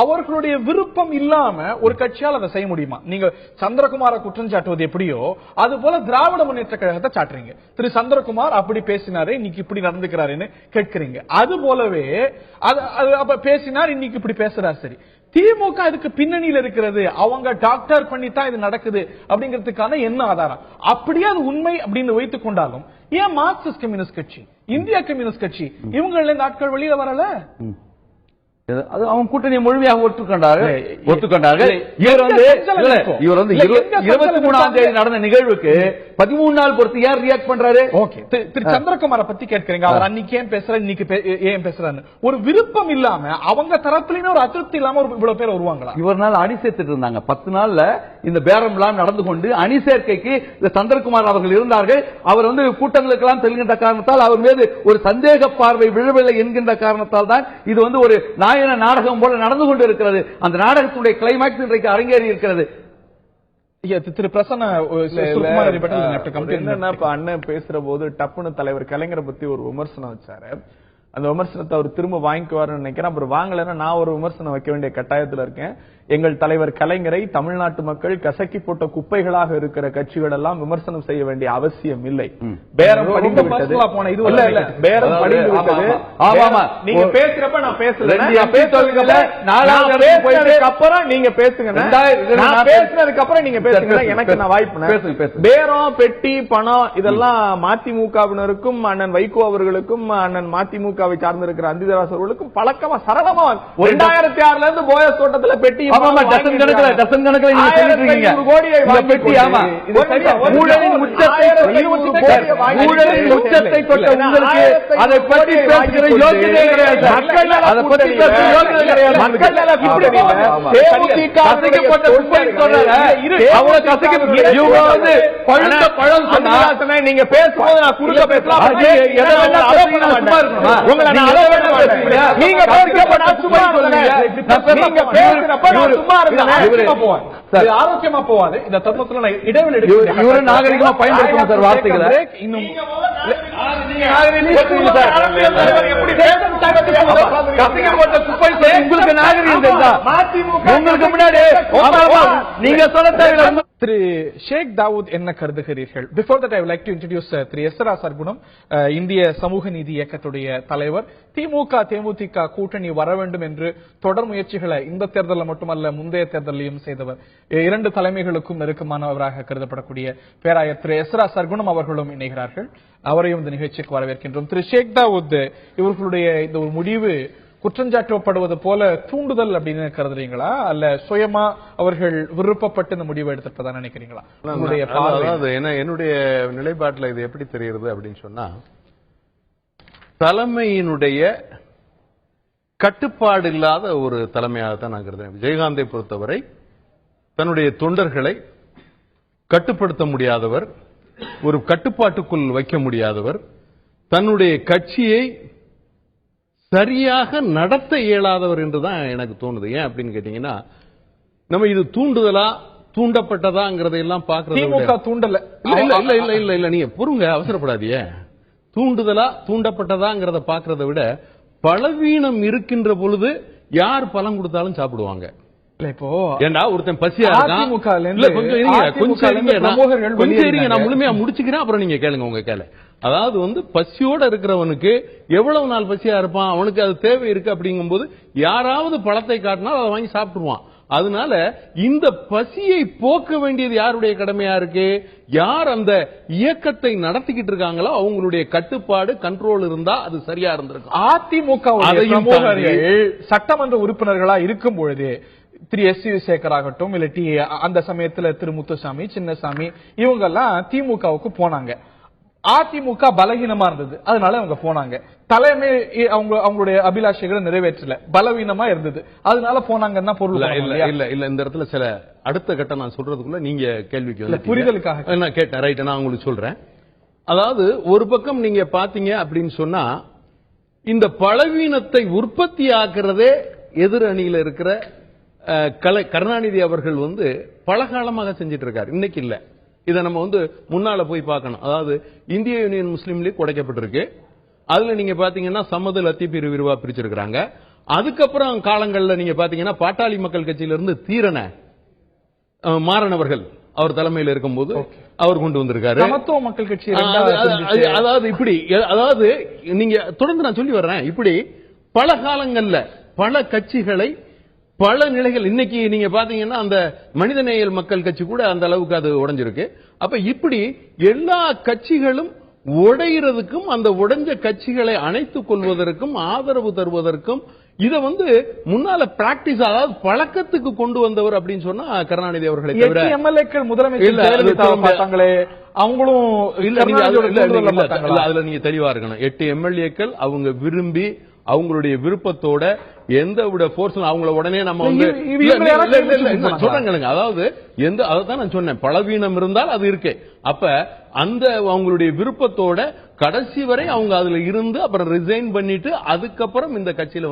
அவர்களுடைய விருப்பம் இல்லாம ஒரு கட்சியால் அதை செய்ய முடியுமா? நீங்க சந்திரகுமாரை குற்றம் சாட்டுவது எப்படியோ அது போல திராவிட முன்னேற்ற கழகத்தை சாட்டுறீங்க. திரு சந்திரகுமார் அப்படி பேசினாரு, இன்னைக்கு இப்படி நடந்துக்கிறாருன்னு கேட்கிறீங்க. அது போலவே பேசினார், இன்னைக்கு இப்படி பேசுறாரு. சரி, திமுக இதுக்கு பின்னணியில் இருக்கிறது, அவங்க டாக்டர் பண்ணித்தான் இது நடக்குது அப்படிங்கிறதுக்கான என்ன ஆதாரம்? அப்படியே அது உண்மை அப்படின்னு வைத்துக் கொண்டாலும் ஏன் மார்க்சிஸ்ட் கம்யூனிஸ்ட் கட்சி, இந்திய கம்யூனிஸ்ட் கட்சி இவங்கள நாட்கள் வெளியில வரல? அது அவங்க கூட்டணியை முழுமையாக ஒத்துக்கொண்டார்கள். இவர் வந்து 23ஆம் தேதி நடந்த நிகழ்வுக்கு 13 நாள் பொறுத்து யார் ரியாக்ட் பண்றாரு? திரு சந்திரகுமாரை பத்தி கேட்கிறீங்க, அவர் அன்னைக்கு ஏன் பேசுற, இன்னைக்கு ஏன் பேசுறாரு? ஒரு விருப்பம் இல்லாம அவங்க தரப்புலயுமே ஒரு அதிருப்தி இல்லாம இவ்வளவு பேர் வருவாங்களா? இவர்னால அணி சேர்த்துட்டு இருந்தாங்க. 10 நாள்ல இந்த பேரம் எல்லாம் நடந்து கொண்டு அணி சேர்க்கைக்கு சந்திரகுமார் அவர்கள் இருந்தார்கள். அவர் வந்து கூட்டங்களுக்கு எல்லாம் செல்கின்ற காரணத்தால் அவர் மீது ஒரு சந்தேக பார்வை விழவில்லை என்கின்ற காரணத்தால் தான் இது வந்து ஒரு நாயன நாடகம் போல நடந்து கொண்டு இருக்கிறது. அந்த நாடகத்துடைய கிளைமாக்ஸ் இன்றைக்கு அரங்கேறி இருக்கிறது. திரு பிரசன்ன அண்ணன் பேசுற போது டப்புன்னு தலைவர் கலைஞரை பத்தி ஒரு விமர்சனம் வச்சாரு. அந்த விமர்சனத்தை அவர் திரும்ப வாங்கிக்குவாருன்னு நினைக்கிறேன். அப்புறம் வாங்கலைன்னா நான் ஒரு விமர்சனம் வைக்க வேண்டிய கட்டாயத்தில் இருக்கேன். எங்கள் தலைவர் கலைஞரை தமிழ்நாட்டு மக்கள் கசக்கி போட்ட குப்பைகளாக இருக்கிற கட்சிகள் எல்லாம் விமர்சனம் செய்ய வேண்டிய அவசியம் இல்லை. பேரம் படிந்து விட்டது. பேரம் படிந்து விட்டது. நீங்க பேசுறப்ப நான் பேசல, அப்புறம் நீங்க பேசுங்க. பேசுனதுக்கு அப்புறம் நீங்க பேசுங்க, எனக்கு நான் வாய்ப்பு. பேரம், பெட்டி, பணம் இதெல்லாம் மதிமுகவினருக்கும் அண்ணன் வைகோ அவர்களுக்கும் அண்ணன் மதிமுகவை சார்ந்திருக்கிற அந்திதராஸ் அவர்களுக்கும் பழக்கமா சரளமா 2006 இருந்து போயஸ் தோட்டத்துல பெட்டி டசன் கணக்கில் நீங்க சொல்லிட்டு இருக்கீங்க. பெட்டி, ஆமா, ஊழலின் உச்சத்தை தொட்ட உங்களுக்கு அதை பற்றி பேசுகிற யோகியதை கிடையாது. அதை பற்றி பேசுகிற யோகியதை கிடையாது. மக்கள் கசைக்கப்பட்ட உண்மை சொல்றாங்க. அவங்க கசைக்க இவங்க வந்து பழுத்த பழம் சொன்னா நீங்க பேசும்போது நான் குறுக்க பேசலாம். உங்களை நான் அளவு வேண்டாம். நீங்க பேசுறப்ப நான் சும்மா இருந்தேன். நீங்க பேசுறப்ப நான் சும்மா இருந்தேன். இது ஆரோக்கியமா போவாது. இந்த தருணத்துல நான் இடைவெளி எடுக்கிறேன். இவரு நாகரிகமா பயன்படுத்தணும் சார் வார்த்தைகளை. இன்னும் உங்களுக்கு நாகரிகம் தெரிஞ்சா உங்களுக்கு முன்னாடி நீங்க சொல்ல திரு ஷேக் தாவூத் என்ன கருதுகிறீர்கள்? Before that I would like to introduce திரு எஸ்ரா சர்குணம், இந்திய சமூக நீதி இயக்கத்துடைய தலைவர். திமுக தேமுதிக கூட்டணி வர வேண்டும் என்று தொடர் முயற்சிகளை இந்த தேர்தலில் மட்டுமல்ல முந்தைய தேர்தலையும் செய்தவர், இரண்டு தலைமைகளுக்கும் நெருக்கமானவராக கருதப்படக்கூடிய பேராயர் திரு எஸ்ரா சர்குணம் அவர்களும் இணைகிறார்கள். அவரையும் இந்த நிகழ்ச்சிக்கு வரவேற்கின்றோம். திரு ஷேக் தாவூத், இவர்களுடைய இந்த ஒரு முடிவு குற்றஞ்சாட்டப்படுவது போல தூண்டுதல் அப்படின்னு கருதுறீங்களா, அல்ல சுயமா அவர்கள் விருப்பப்பட்டு இந்த முடிவை எடுத்துட்டதா நினைக்கிறீங்களா? என்னுடைய நிலைப்பாட்டில் இது எப்படி தெரிகிறது அப்படின்னு சொன்னா, தலைமையினுடைய கட்டுப்பாடு இல்லாத ஒரு தலைமையாக தான் நான் கருதுறேன். விஜயகாந்தை பொறுத்தவரை தன்னுடைய தொண்டர்களை கட்டுப்படுத்த முடியாதவர், ஒரு கட்டுப்பாட்டுக்குள் வைக்க முடியாதவர், தன்னுடைய கட்சியை சரியாக நடத்த இயலாதவர் என்றுதான் எனக்கு தோணுது. ஏன் அப்படின்னு கேட்டீங்கன்னா, நம்ம இது தூண்டுதலா தூண்டப்பட்டதாங்கிறதையெல்லாம் பாக்குறது தூண்டல இல்ல நீங்க பொறுங்க, அவசரப்படாதீங்க. தூண்டுதலா தூண்டப்பட்டதாங்கிறத பாக்குறத விட பலவீனம் இருக்கின்ற பொழுது யார் பலம் கொடுத்தாலும் சாப்பிடுவாங்க. இப்போ ஏண்டா ஒருத்தன் பசியா கொஞ்சம் நான் முழுமையா முடிச்சுக்கிறேன், அப்புறம் நீங்க கேளுங்க உங்க கேள. அதாவது பசியோட இருக்கிறவனுக்கு எவ்வளவு நாள் பசியா இருப்பான், அவனுக்கு அது தேவை இருக்கு. அப்படிங்கும் போது யாராவது பழத்தை காட்டினா அதை வாங்கி சாப்பிட்டுருவான். அதனால இந்த பசியை போக்க வேண்டியது யாருடைய கடமையா இருக்கு? யார் அந்த இயக்கத்தை நடத்திக்கிட்டு இருக்காங்களோ அவங்களுடைய கட்டுப்பாடு கண்ட்ரோல் இருந்தா அது சரியா இருந்திருக்கும். அதிமுக சட்டமன்ற உறுப்பினர்களா இருக்கும் பொழுது திரு எஸ் வி சேகர் ஆகட்டும், இல்லாட்டி அந்த சமயத்துல திரு முத்துசாமி, சின்னசாமி, இவங்க எல்லாம் திமுகவுக்கு போனாங்க. அதிமுக பலகீனமா இருந்தது, அதனால அவங்க போனாங்க. தலைமை அவங்களுடைய அபிலாஷைகளை நிறைவேற்றல, பலவீனமா இருந்தது, அதனால போனாங்கன்னா பொருள் இல்ல. இந்த இடத்துல சில அடுத்த கட்டம் நான் சொல்றதுக்குள்ள நீங்க கேள்விக்கு புரிதலுக்காக நான் கேட்டேன். ரைட், நான் உங்களுக்கு சொல்றேன். அதாவது ஒரு பக்கம் நீங்க பாத்தீங்க அப்படின்னு சொன்னா, இந்த பலவீனத்தை உற்பத்தி ஆக்குறதே எதிர் அணியில இருக்கிற கருணாநிதி அவர்கள் பலகாலமாக செஞ்சிட்டு இருக்காரு, இன்னைக்கு இல்ல. இதை நம்ம முன்னால போய் பார்க்கணும். அதாவது இந்திய யூனியன் முஸ்லீம் லீக் உடைக்கப்பட்டிருக்கு. அதுல நீங்க பாத்தீங்கன்னா சம்மது லத்தீப் விரிவா பிரிச்சிருக்காங்க. அதுக்கப்புறம் காலங்கள்ல நீங்க பாத்தீங்கன்னா பாட்டாளி மக்கள் கட்சியிலிருந்து தீரன மாறனவர்கள் அவர் தலைமையில் இருக்கும்போது அவர் கொண்டு வந்திருக்காரு. சமத்துவ மக்கள் கட்சி அதாவது இப்படி, அதாவது நீங்க தொடர்ந்து நான் சொல்லி வர்றேன், இப்படி பல காலங்கள்ல பல கட்சிகளை பல நிலைகள். இன்னைக்கு நீங்க பாத்தீங்கன்னா அந்த மனிதநேயல் மக்கள் கட்சி கூட அந்த அளவுக்கு அது உடைஞ்சிருக்கு. அப்ப இப்படி எல்லா கட்சிகளும் உடைகிறதுக்கும் அந்த உடைஞ்ச கட்சிகளை அணைத்துக் கொள்வதற்கும் ஆதரவு தருவதற்கும் இத முன்னால பிராக்டிஸ், அதாவது பழக்கத்துக்கு கொண்டு வந்தவர் அப்படின்னு சொன்னா கருணாநிதி அவர்களை தவிர எம்எல்ஏக்கள் முதலமைச்சர் அவங்களும் அதுல நீங்க தெளிவா இருக்கணும். 8 எம்எல்ஏக்கள் அவங்க விரும்பி அவங்களுடைய விருப்பத்தோட எந்த விட போர்ஸ் அவங்கள உடனே நம்ம சொல்றாங்க. அதாவது அதான் நான் சொன்னேன், பலவீனம் இருந்தால் அது இருக்கு. அப்ப அந்த அவங்களுடைய விருப்பத்தோட கடைசி வரை அவங்க அதுல இருந்து அப்புறம் ரிசைன் பண்ணிட்டு அதுக்கப்புறம் இந்த கட்சியில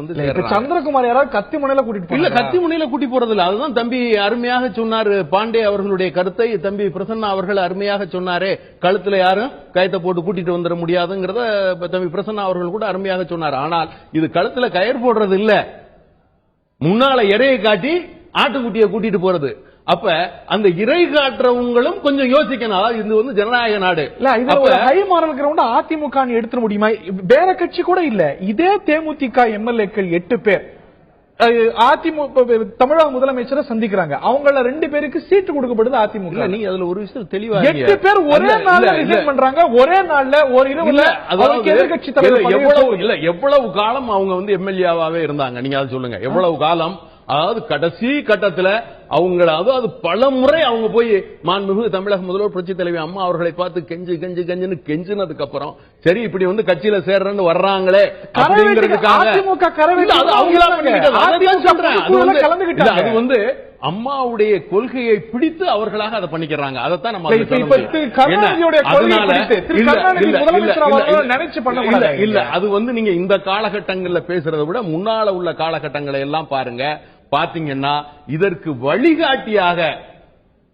சந்திரகுமார் யாராவது கத்தி முனையில கூட்டிட்டு இல்ல, கத்தி முனையில கூட்டி போறது இல்ல. அதுதான் தம்பி அருமையாக சொன்னாரு பாண்டே அவர்களுடைய கருத்தை தம்பி பிரசன்னா அவர்கள் அருமையாக சொன்னாரே, கழுத்துல யாரும் கயத்தை போட்டு கூட்டிட்டு வந்துட முடியாதுங்கிறத தம்பி பிரசன்னா அவர்கள் கூட அருமையாக சொன்னார். ஆனால் இது கழுத்துல கயிறு போடுறது இல்ல, முன்னால இறையை காட்டி ஆட்டுக்குட்டியை கூட்டிட்டு போறது. அப்ப அந்த இறை காட்டுறவங்களும் கொஞ்சம் யோசிக்கணும். அதாவது இது ஜனநாயக நாடு. அதிமுக எடுத்துட முடியுமா? வேற கட்சி கூட இல்ல, இதே தேமுதிக எம்எல்ஏக்கள் 8 பேர் அதிமுக தமிழக முதலமைச்சரை சந்திக்கிறாங்க. அவங்கள 2 பேருக்கு சீட்டு கொடுக்கப்படுது அதிமுக. நீங்க அதுல ஒரு விஷயம் தெளிவா 8 பேர் ஒரே நாள்ல ரிசைன் பண்றாங்க, ஒரே நாள்ல ஒரு இரவுல. எதிர்கட்சி தலைவர் எவ்வளவு காலம் அவங்க எம்எல்ஏவாவே இருந்தாங்க, நீங்க அதை சொல்லுங்க. எவ்வளவு காலம்? அதாவது கடைசி கட்டத்துல அதாவது பல முறை அவங்க போய் மாண்புமிகு தமிழக முதல்வர் புரட்சி தலைவி அம்மா அவர்களை பார்த்து கெஞ்சுன்னு கெஞ்சினதுக்கு அப்புறம் சரி இப்படி கட்சியில சேர்றன்னு வர்றாங்களே அப்படிங்கிறதுக்காக அது அம்மாவுடைய கொள்கையை பிடித்து அவர்களாக அதை பண்ணிக்கிறாங்க. அதைத்தான் நம்ம இல்ல, அது நீங்க இந்த காலகட்டங்கள்ல பேசுறதை விட முன்னால உள்ள காலகட்டங்களை எல்லாம் பாருங்க. பாத்தீங்கன்னா இதற்கு வழிகாட்டியாக,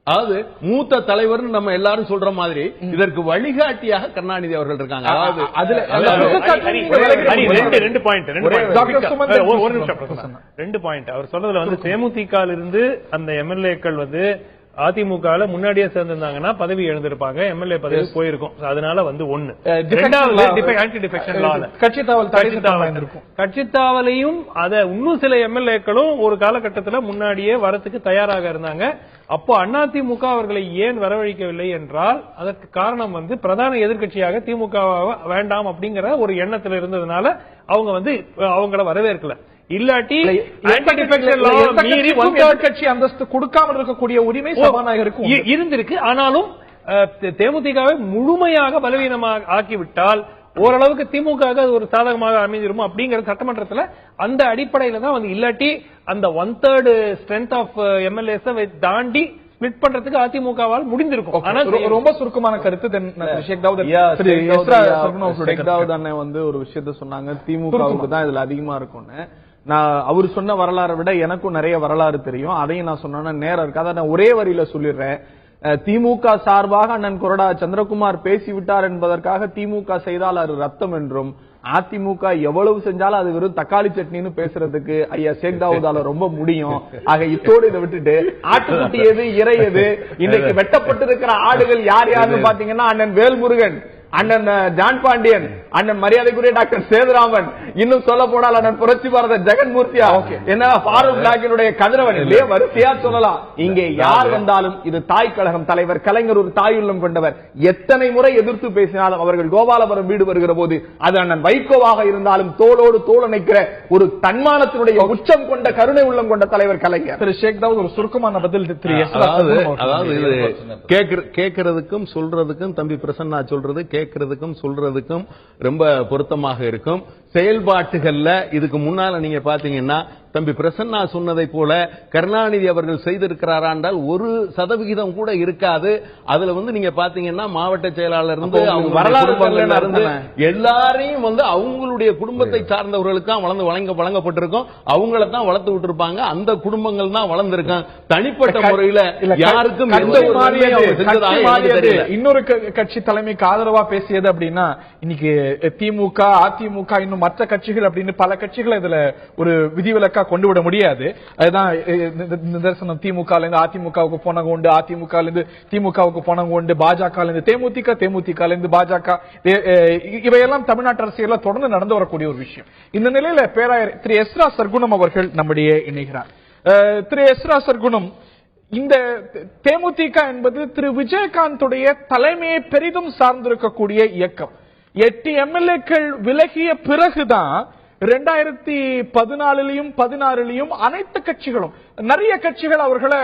அதாவது மூத்த தலைவர் நம்ம எல்லாரும் சொல்ற மாதிரி இதற்கு வழிகாட்டியாக கருணாநிதி அவர்கள் இருக்காங்க. அதாவது ரெண்டு பாயிண்ட் அவர் சொல்றதுல வந்து தேமுதிக இருந்து அந்த எம்எல்ஏக்கள் வந்து அதிமுக முன்னாடியே சேர்ந்திருந்தாங்கன்னா பதவி எழுந்திருப்பாங்க, எம்எல்ஏ பதவி போயிருக்கும். அதனால வந்து ஒண்ணு. கட்சித்தாவலையும் அத இன்னும் சில எம்எல்ஏக்களும் ஒரு காலகட்டத்தில் முன்னாடியே வரத்துக்கு தயாராக இருந்தாங்க. அப்போ அதிமுக அவர்களை ஏன் வரவழைக்கவில்லை என்றால் அதற்கு காரணம் வந்து பிரதான எதிர்க்கட்சியாக திமுக வேண்டாம் அப்படிங்கிற ஒரு எண்ணத்தில் இருந்ததுனால அவங்க வந்து அவங்கள வரவேற்கல. இல்லாட்டி கட்சி அந்தஸ்து கொடுக்காமல் இருக்கக்கூடிய உரிமை சபாநாயகருக்கு இருந்திருக்கு. ஆனாலும் தேமுதிகவை முழுமையாக பலவீனமாக ஆக்கிவிட்டால் ஓரளவுக்கு திமுக ஒரு சாதகமாக அமைஞ்சிரும் அப்படிங்கிற சட்டமன்றத்தில் அந்த அடிப்படையில தான் வந்து, இல்லாட்டி அந்த 1/3 ஸ்ட்ரென்த் ஆஃப் எம்எல்ஏஸ் தாண்டி ஸ்பிளிட் பண்றதுக்கு அதிமுகவால் முடிந்திருக்கும். ஆனா ரொம்ப சுருக்கமான கருத்து வந்து ஒரு விஷயத்த சொன்னாங்க, திமுகவுக்கு தான் இதுல அதிகமா இருக்கும்னு. நான் அவர் சொன்ன வரலாறை விட எனக்கும் நிறைய வரலாறு தெரியும், அதையும் நான் சொன்னா நேரம் இருக்கு. அதை நான் ஒரே வரியில சொல்லிடுறேன். திமுக சார்பாக அண்ணன் கொறடா சந்திரகுமார் பேசிவிட்டார் என்பதற்காக திமுக செய்தால் அது ரத்தம் என்றும், அதிமுக எவ்வளவு செஞ்சாலும் அது வெறும் தக்காளி சட்னின்னு பேசுறதுக்கு ஐயா ஷேக் தாவூதால ரொம்ப முடியும். ஆக இத்தோடு இதை விட்டுட்டு ஆட்டுக்குட்டி எது இறை எது, இன்னைக்கு வெட்டப்பட்டு இருக்கிற ஆடுகள் யார் யாருன்னு பாத்தீங்கன்னா அண்ணன் வேல்முருகன், அண்ணன் ஜான் பாண்டியன், அண்ணன் மரியாதைக்குரிய டாக்டர் சேதுராமன், இன்னும் சொல்ல போனால் அண்ணன் புரட்சி பாரத ஜெகன்மூர்த்தியா, என்ன ஃபாரூக் பிளாக்கினுடைய கதிரவன், இல்லையே வரிசையா சொல்லலாம். இங்கே யார் வந்தாலும் இது தாய் கழகம் தலைவர் கலைஞர் ஒரு தாயுள்ளம் கொண்டவர். எத்தனை முறை எதிர்த்து பேசினாலும் அவர்கள் கோபாலபுரம் வீடு வருகிற போது அது அண்ணன் வைகோவாக இருந்தாலும் தோளோடு தோள் இணைக்கிற ஒரு தன்மானத்தினுடைய உச்சம் கொண்ட கருணை உள்ளம் கொண்ட தலைவர் கலைஞர். திரு ஷேக் தாவூத் ஒரு சுருக்கமான பதில். அதாவது கேட்கறதுக்கும் சொல்றதுக்கும் தம்பி பிரசன்னா சொல்றது கேட்கறதுக்கும் சொல்றதுக்கும் ரொம்ப பொருத்தமாக இருக்கும். செயல்பாட்டுகள்ல இதுக்கு முன்னால நீங்க பாத்தீங்கன்னா தம்பி பிரசன்னா சொன்னதை போல கருணாநிதி அவர்கள் செய்திருக்கிறாரா என்றால் 1% கூட இருக்காது. அதுல வந்து நீங்க பாத்தீங்கன்னா மாவட்ட செயலாளர் இருந்து அவங்க வரலாறு எல்லாரையும் வந்து அவங்களுடைய குடும்பத்தை சார்ந்தவர்களுக்கு வழங்கப்பட்டிருக்கும், அவங்கள தான் வளர்த்து விட்டு இருப்பாங்க. அந்த குடும்பங்கள் தான் வளர்ந்திருக்காங்க. தனிப்பட்ட முறையில யாருக்கும் இன்னொரு கட்சி தலைமைக்கு ஆதரவா பேசியது அப்படின்னா இன்னைக்கு திமுக அதிமுக இன்னும் மற்ற கட்சிகள் அப்படின்னு பல கட்சிகளை இதுல ஒரு விதிவிலக்கா கொண்டு விட முடியாது. அதுதான் நிதர்சனம். திமுக அதிமுகவுக்கு போனவங்க உண்டு, அதிமுக திமுகவுக்கு போனவங்க உண்டு, பாஜக தேமுதிக, தேமுதிக பாஜக, இவையெல்லாம் தமிழ்நாட்டு அரசியல்ல தொடர்ந்து நடந்து வரக்கூடிய ஒரு விஷயம். இந்த நிலையில பேராயர் திரு எஸ்ரா சர்க்குணம் அவர்கள் நம்முடைய இணைகிறார். திரு எஸ்ரா சர்க்குணம், இந்த தேமுதிக என்பது திரு விஜயகாந்துடைய தலைமையை பெரிதும் சார்ந்திருக்கக்கூடிய இயக்கம். 8 எம்எல்ஏக்கள் விலகிய பிறகுதான் 2014 16 அனைத்து கட்சிகளும் நிறைய கட்சிகள் அவர்களை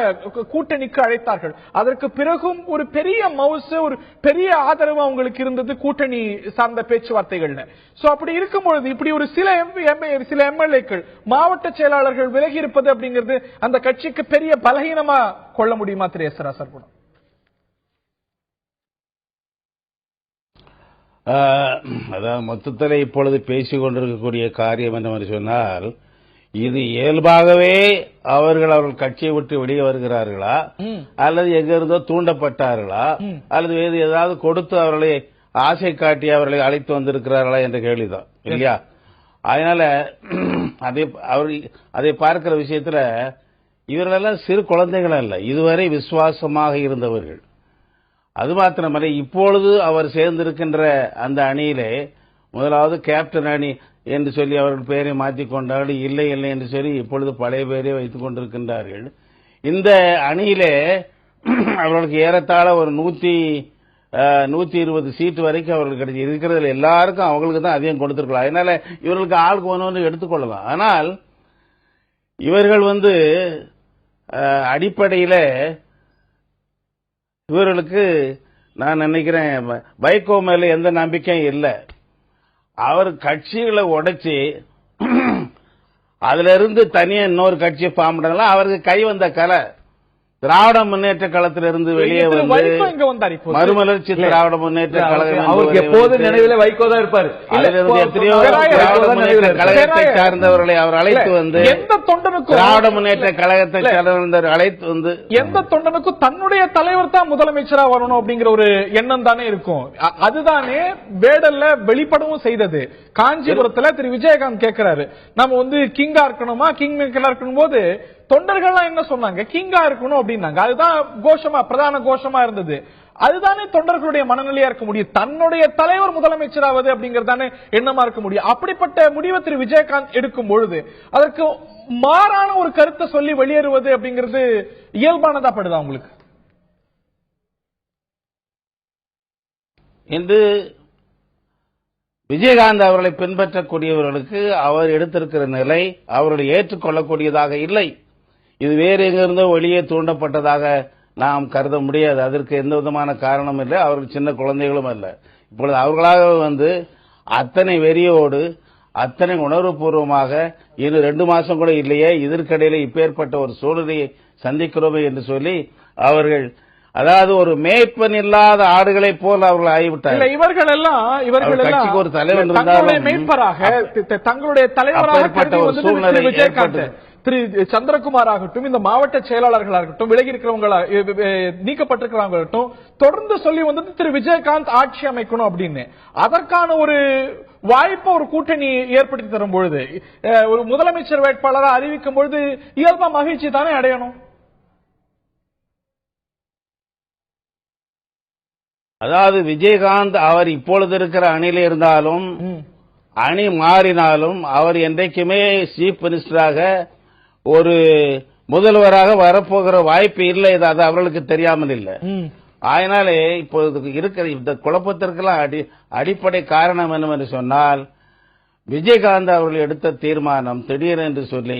கூட்டணிக்கு அழைத்தார்கள். அதற்கு பிறகும் ஒரு பெரிய மவுசு, ஒரு பெரிய ஆதரவு அவங்களுக்கு இருந்தது கூட்டணி சார்ந்த பேச்சுவார்த்தைகள்ல. சோ அப்படி இருக்கும் பொழுது இப்படி ஒரு சில எம்எல்ஏக்கள் மாவட்ட செயலாளர்கள் விலகி இருப்பது அப்படிங்கிறது அந்த கட்சிக்கு பெரிய பலகீனமா கொள்ள முடியுமா திரு எஸ்ரா சர்க்குணம்? அதான் மொத்தத்தில் இப்பொழுது பேசிக் கொண்டிருக்கக்கூடிய காரியம் என்னவென்று சொன்னால், இது இயல்பாகவே அவர்கள் கட்சியை விட்டு வெளியே வருகிறார்களா அல்லது எங்கிருந்தோ தூண்டப்பட்டார்களா அல்லது வேறு ஏதாவது கொடுத்து அவர்களை ஆசை காட்டி அவர்களை அழைத்து வந்திருக்கிறார்களா என்ற கேள்விதான் இல்லையா? அதனால அதை பார்க்கிற விஷயத்துல இவர்களெல்லாம் சிறு குழந்தைகள் அல்ல, இதுவரை விசுவாசமாக இருந்தவர்கள். அது மாத்திரமல்ல, இப்பொழுது அவர் சேர்ந்திருக்கின்ற அந்த அணியிலே முதலாவது கேப்டன் அணி என்று சொல்லி அவர்கள் பெயரை மாற்றிக் கொண்டார்கள். இல்லை இல்லை என்று சொல்லி இப்பொழுது பழைய பெயரை வைத்துக் கொண்டிருக்கின்றார்கள். இந்த அணியிலே அவர்களுக்கு ஏறத்தாழ ஒரு 120 சீட்டு வரைக்கும் அவர்களுக்கு கிடைச்சி இருக்கிறதுல எல்லாருக்கும் அவங்களுக்கு தான் அதிகம் கொடுத்திருக்கலாம். அதனால இவர்களுக்கு ஆளுக்கு ஒன்று எடுத்துக்கொள்ளலாம். ஆனால் இவர்கள் அடிப்படையில இவர்களுக்கு நான் நினைக்கிறேன் வைகோ மேல எந்த நம்பிக்கையும் இல்லை. அவர் கட்சிகளை உடைச்சு அதுல இருந்து தனியா இன்னொரு கட்சியை ஃபார்ம் பண்ணலாம். அவருக்கு கை வந்த கலை திராவிட முன்னேற்ற கழகத்திலிருந்து வெளியே வந்து வைகோ இங்க வந்தார் இப்போ. மறுமலர்ச்சி திராவிட முன்னேற்ற கழகம் அவருக்கு எப்போது நினைவில வைகோ தான் இருப்பாரு. அதிலிருந்து எத்தனையோ திராவிட முன்னேற்ற கழகத்தை சார்ந்தவர்களை அவர் அழைத்து வந்து எந்த தொண்டனுக்கும் திராவிட முன்னேற்ற கழகத்தை சார்ந்தவர் அழைத்து வந்து எந்த தொண்டனுக்கும் தன்னுடைய தலைவர் தான் முதலமைச்சரா வரணும் அப்படிங்கிற ஒரு எண்ணம் தானே இருக்கும். அதுதானே வேடல்ல வெளிப்படவும் செய்தது. காஞ்சிபுரத்துல திரு விஜயகாந்த் கேட்கிறாரு, நம்ம வந்து கிங்கா இருக்கணுமா, கிங் மேக்கரா இருக்கணும் போது தொண்டர்கள்லாம் என்ன சொன்னாங்க, கிங்கா இருக்கணும் அப்படின்னாங்க. அதுதான் கோஷமா, பிரதான கோஷமா இருந்தது. அதுதானே தொண்டர்களுடைய மனநிலையா இருக்க முடியும். தன்னுடைய தலைவர் முதலமைச்சராவது அப்படிங்கறதானே எண்ணமா இருக்க முடியும். அப்படிப்பட்ட முடிவை திரு விஜயகாந்த் எடுக்கும் பொழுது அதற்கு மாறான ஒரு கருத்தை சொல்லி வெளியேறுவது அப்படிங்கிறது இயல்பானதா படுதா உங்களுக்கு? இன்று விஜயகாந்த் அவர்களை பின்பற்றக்கூடியவர்களுக்கு அவர் எடுத்திருக்கிற நிலை அவர்களை ஏற்றுக்கொள்ளக்கூடியதாக இல்லை. இது வேறு எங்கிருந்தோ வெளியே தூண்டப்பட்டதாக நாம் கருத முடியாது. அதற்கு எந்த விதமான காரணம் இல்லை. அவர்கள் சின்ன குழந்தைகளும் அல்ல. இப்பொழுது அவர்களாக வந்து அத்தனை வெறியோடு அத்தனை உணர்வுபூர்வமாக இன்னும் 2 மாசம் கூட இல்லையே, இதற்கிடையில இப்பேற்பட்ட ஒரு சூழ்நிலையை சந்திக்கிறோமே என்று சொல்லி அவர்கள், அதாவது ஒரு மேய்ப்பன் இல்லாத ஆடுகளை போல் அவர்கள் ஆகிவிட்டார்கள். இவர்கள் எல்லாம் கட்சிக்கு ஒரு தலைவர் இருந்தாலும் மேய்ப்பராக தங்களுடைய தலைவராக சூழ்நிலை விஜயகாந்த் திரு சந்திரகுமார் ஆகட்டும், இந்த மாவட்ட செயலாளர்களாகட்டும், விலகி இருக்கிறவங்க நீக்கப்பட்டிருக்கிறவங்கட்டும் தொடர்ந்து சொல்லி வந்தது திரு விஜயகாந்த் ஆட்சி அமைக்கணும் அப்படின்னு. அதற்கான ஒரு வாய்ப்பை ஒரு கூட்டணி ஏற்படுத்தி தரும் பொழுது, ஒரு முதலமைச்சர் வேட்பாளராக அறிவிக்கும் பொழுது இயல்பா மகிழ்ச்சி தானே அடையணும். அதாவது விஜயகாந்த் அவர் இப்பொழுது இருக்கிற அணியில் இருந்தாலும் அணி மாறினாலும் அவர் என்றைக்குமே சீஃப் மினிஸ்டராக ஒரு முதல்வராக வரப்போகிற வாய்ப்பு இல்லை. அது அவர்களுக்கு தெரியாமல் இல்லை. அதனாலே இப்போது இருக்கிற இந்த குழப்பத்திற்கெல்லாம் அடிப்படை காரணம் என்னவென்று சொன்னால், விஜயகாந்த் அவர்கள் எடுத்த தீர்மானம் திடீரென்று சொல்லி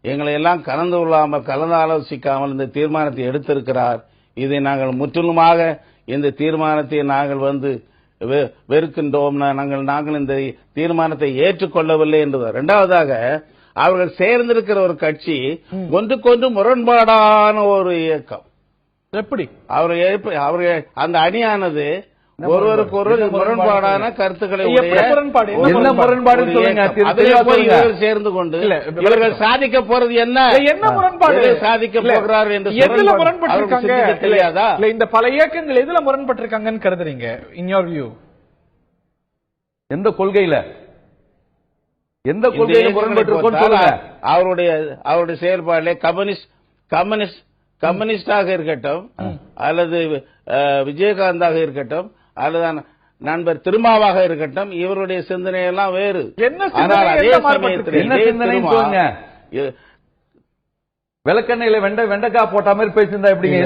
எங்களை எல்லாம் கலந்து ஆலோசிக்காமல் இந்த தீர்மானத்தை எடுத்திருக்கிறார். இதை நாங்கள் முற்றிலுமாக இந்த தீர்மானத்தை நாங்கள் வந்து வெறுக்கின்றோம், நாங்கள் இந்த தீர்மானத்தை ஏற்றுக்கொள்ளவில்லை என்பது. இரண்டாவதாக அவர்கள் சேர்ந்திருக்கிற ஒரு கட்சி ஒன்றுக்கொன்று முரண்பாடான ஒரு இயக்கம். எப்படி அவர்கள் அந்த அணியானது ஒருவருக்கு ஒரு முரண்பாடான கருத்துக்களை சேர்ந்து கொண்டு இவர்கள் சாதிக்க போறது என்ன முரண்பாடு சாதிக்க போகிறார் என்று தெரியாதா? இந்த பல இயக்கங்கள் எதுல முரண்பட்டிருக்காங்கன்னு கருதுறீங்க? இன் யோர் வியூ எந்த கொள்கையில முரண்பட்டு அவருடைய செயல்பாடுல கம்யூனிஸ்டாக இருக்கட்டும் அல்லது விஜயகாந்தாக இருக்கட்டும் அல்லது நண்பர் திருமாவாக இருக்கட்டும், இவருடைய சிந்தனையெல்லாம் வேறு. ஆனால் அதே சமயத்தில் விளக்கெண்ணையில வெண்டைக்காய் போட்ட மாதிரி பேசியிருந்தா எப்படிங்க?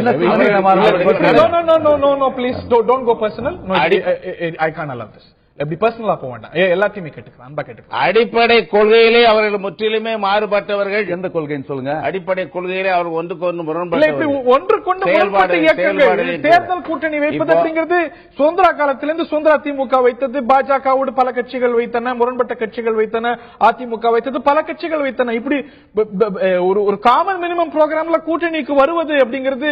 எப்படி பர்சனலா போக வேண்டாம், எல்லாத்தையுமே கேட்டுக்கலாம், அன்பா கேட்டுக்கலாம். அடிப்படை கொள்கையிலே அவர்கள் முற்றிலுமே மாறுபட்டவர்கள். எந்த கொள்கைன்னு சொல்லுங்க? அடிப்படை கொள்கையிலே அவர்கள் ஒன்றுக்கொன்று முரண்பட்டவர்கள். ஒன்றுக்கொண்டு தேர்தல் கூட்டணி வைப்பது அப்படிங்கிறது சுதந்திர காலத்திலிருந்து சுதந்திர திமுக வைத்தது, பாஜகவோடு பல கட்சிகள் வைத்தன, முரண்பட்ட கட்சிகள் வைத்தன, அதிமுக வைத்தது, பல கட்சிகள் வைத்தன. இப்படி ஒரு காமன் மினிமம் புரோகிராம்ல கூட்டணிக்கு வருவது அப்படிங்கிறது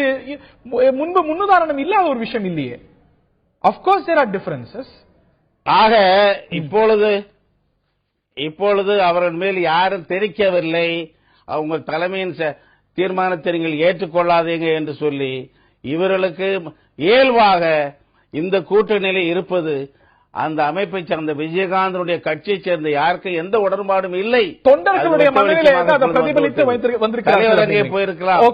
முன்பு முன்னுதாரணம் இல்லாத ஒரு விஷயம் இல்லையே. Of course there are differences. ஆக இப்பொழுது அவர்கள் மேல் யாரும் தெரிவிக்கவில்லை, அவங்க தலைமையின் தீர்மானத்தை நீங்கள் ஏற்றுக்கொள்ளாதீங்க என்று சொல்லி இவர்களுக்கு இயல்பாக இந்த கூட்டணியில் இருப்பது அந்த அமைப்பை சேர்ந்த விஜயகாந்தனுடைய கட்சியை சேர்ந்த யாருக்கும் எந்த உடன்பாடும் இல்லை. தொண்டர்களுடைய தலைவர் அங்கே போயிருக்கலாம்,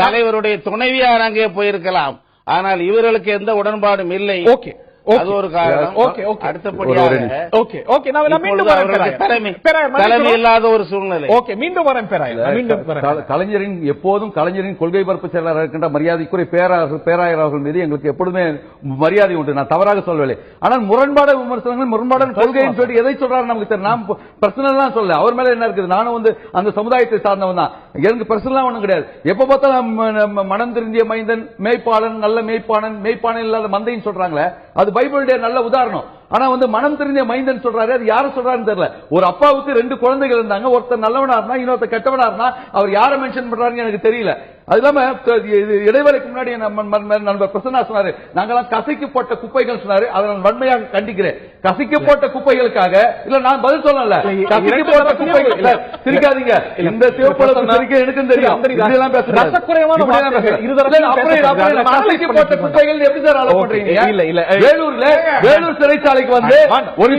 தலைவருடைய துணைவியார் அங்கே போயிருக்கலாம், ஆனால் இவர்களுக்கு எந்த உடன்பாடும் இல்லை. அது ஒரு காரணம். அடுத்தபடியாக தலைமை இல்லாத ஒரு சூழ்நிலை. கலைஞரின் கொள்கை பரப்பு செயலாளர் இருக்கின்ற மரியாதைக்குரிய பேராயர் அவர்கள் மீது எங்களுக்கு எப்பொழுதுமே மரியாதை உண்டு, நான் தவறாக சொல்லவில்லை. ஆனால் முரண்பாடு விமர்சனங்கள் முரண்பாடான கொள்கைன்னு சொல்லி எதை சொல்றாரு நமக்கு தெரியும். நான் பர்சனலா சொல்ல, அவர் மேல என்ன இருக்குது, நானும் வந்து அந்த சமுதாயத்தை சார்ந்தவன் தான், எனக்கு பர்சனலா ஒண்ணும் கிடையாது. எப்ப பார்த்தாலும் மனம் திருந்திய மைந்தன், மேய்ப்பாளன், நல்ல மேய்ப்பானன் இல்லாத மந்தைன்னு சொல்றாங்களே, அது பைபிளுடைய நல்ல உதாரணம். ஆனா வந்து மனம் தெரிஞ்ச மைந்தன் சொல்றாரு, அது யாரும் சொல்றாருன்னு தெரியல. ஒரு அப்பாவுக்கு 2 குழந்தைகள் இருந்தாங்க, ஒருத்தர் நல்லவனா இருந்தா இன்னொருத்தர் கெட்டவனா இருந்தா அவர் யாரை மென்ஷன் பண்றாருன்னு எனக்கு தெரியல. அது இல்லாம இடைவேளைக்கு முன்னாடி நண்பர் பிரசன்னா சொன்னாரு, நாங்கெல்லாம் கசைக்கப்பட்ட குப்பைகள் சொன்னாரு. அதை நான் வன்மையாக கண்டிக்கிறேன். கசைக்கப்பட்ட குப்பைகளுக்காக இல்ல, நான் பதில் சொல்லல. கசைக்கப்பட்ட குப்பைகள் சிரிக்காதீங்க. இந்த சிவப்பழப்பு சிரிக்க எனக்கும் தெரியும். இதெல்லாம் கசைக்கப்பட்ட குப்பைகள் எப்படி சார் அலோ பண்றீங்க? இல்ல இல்ல, வேலூர் சிறைச்சாலைக்கு வந்து ஒரு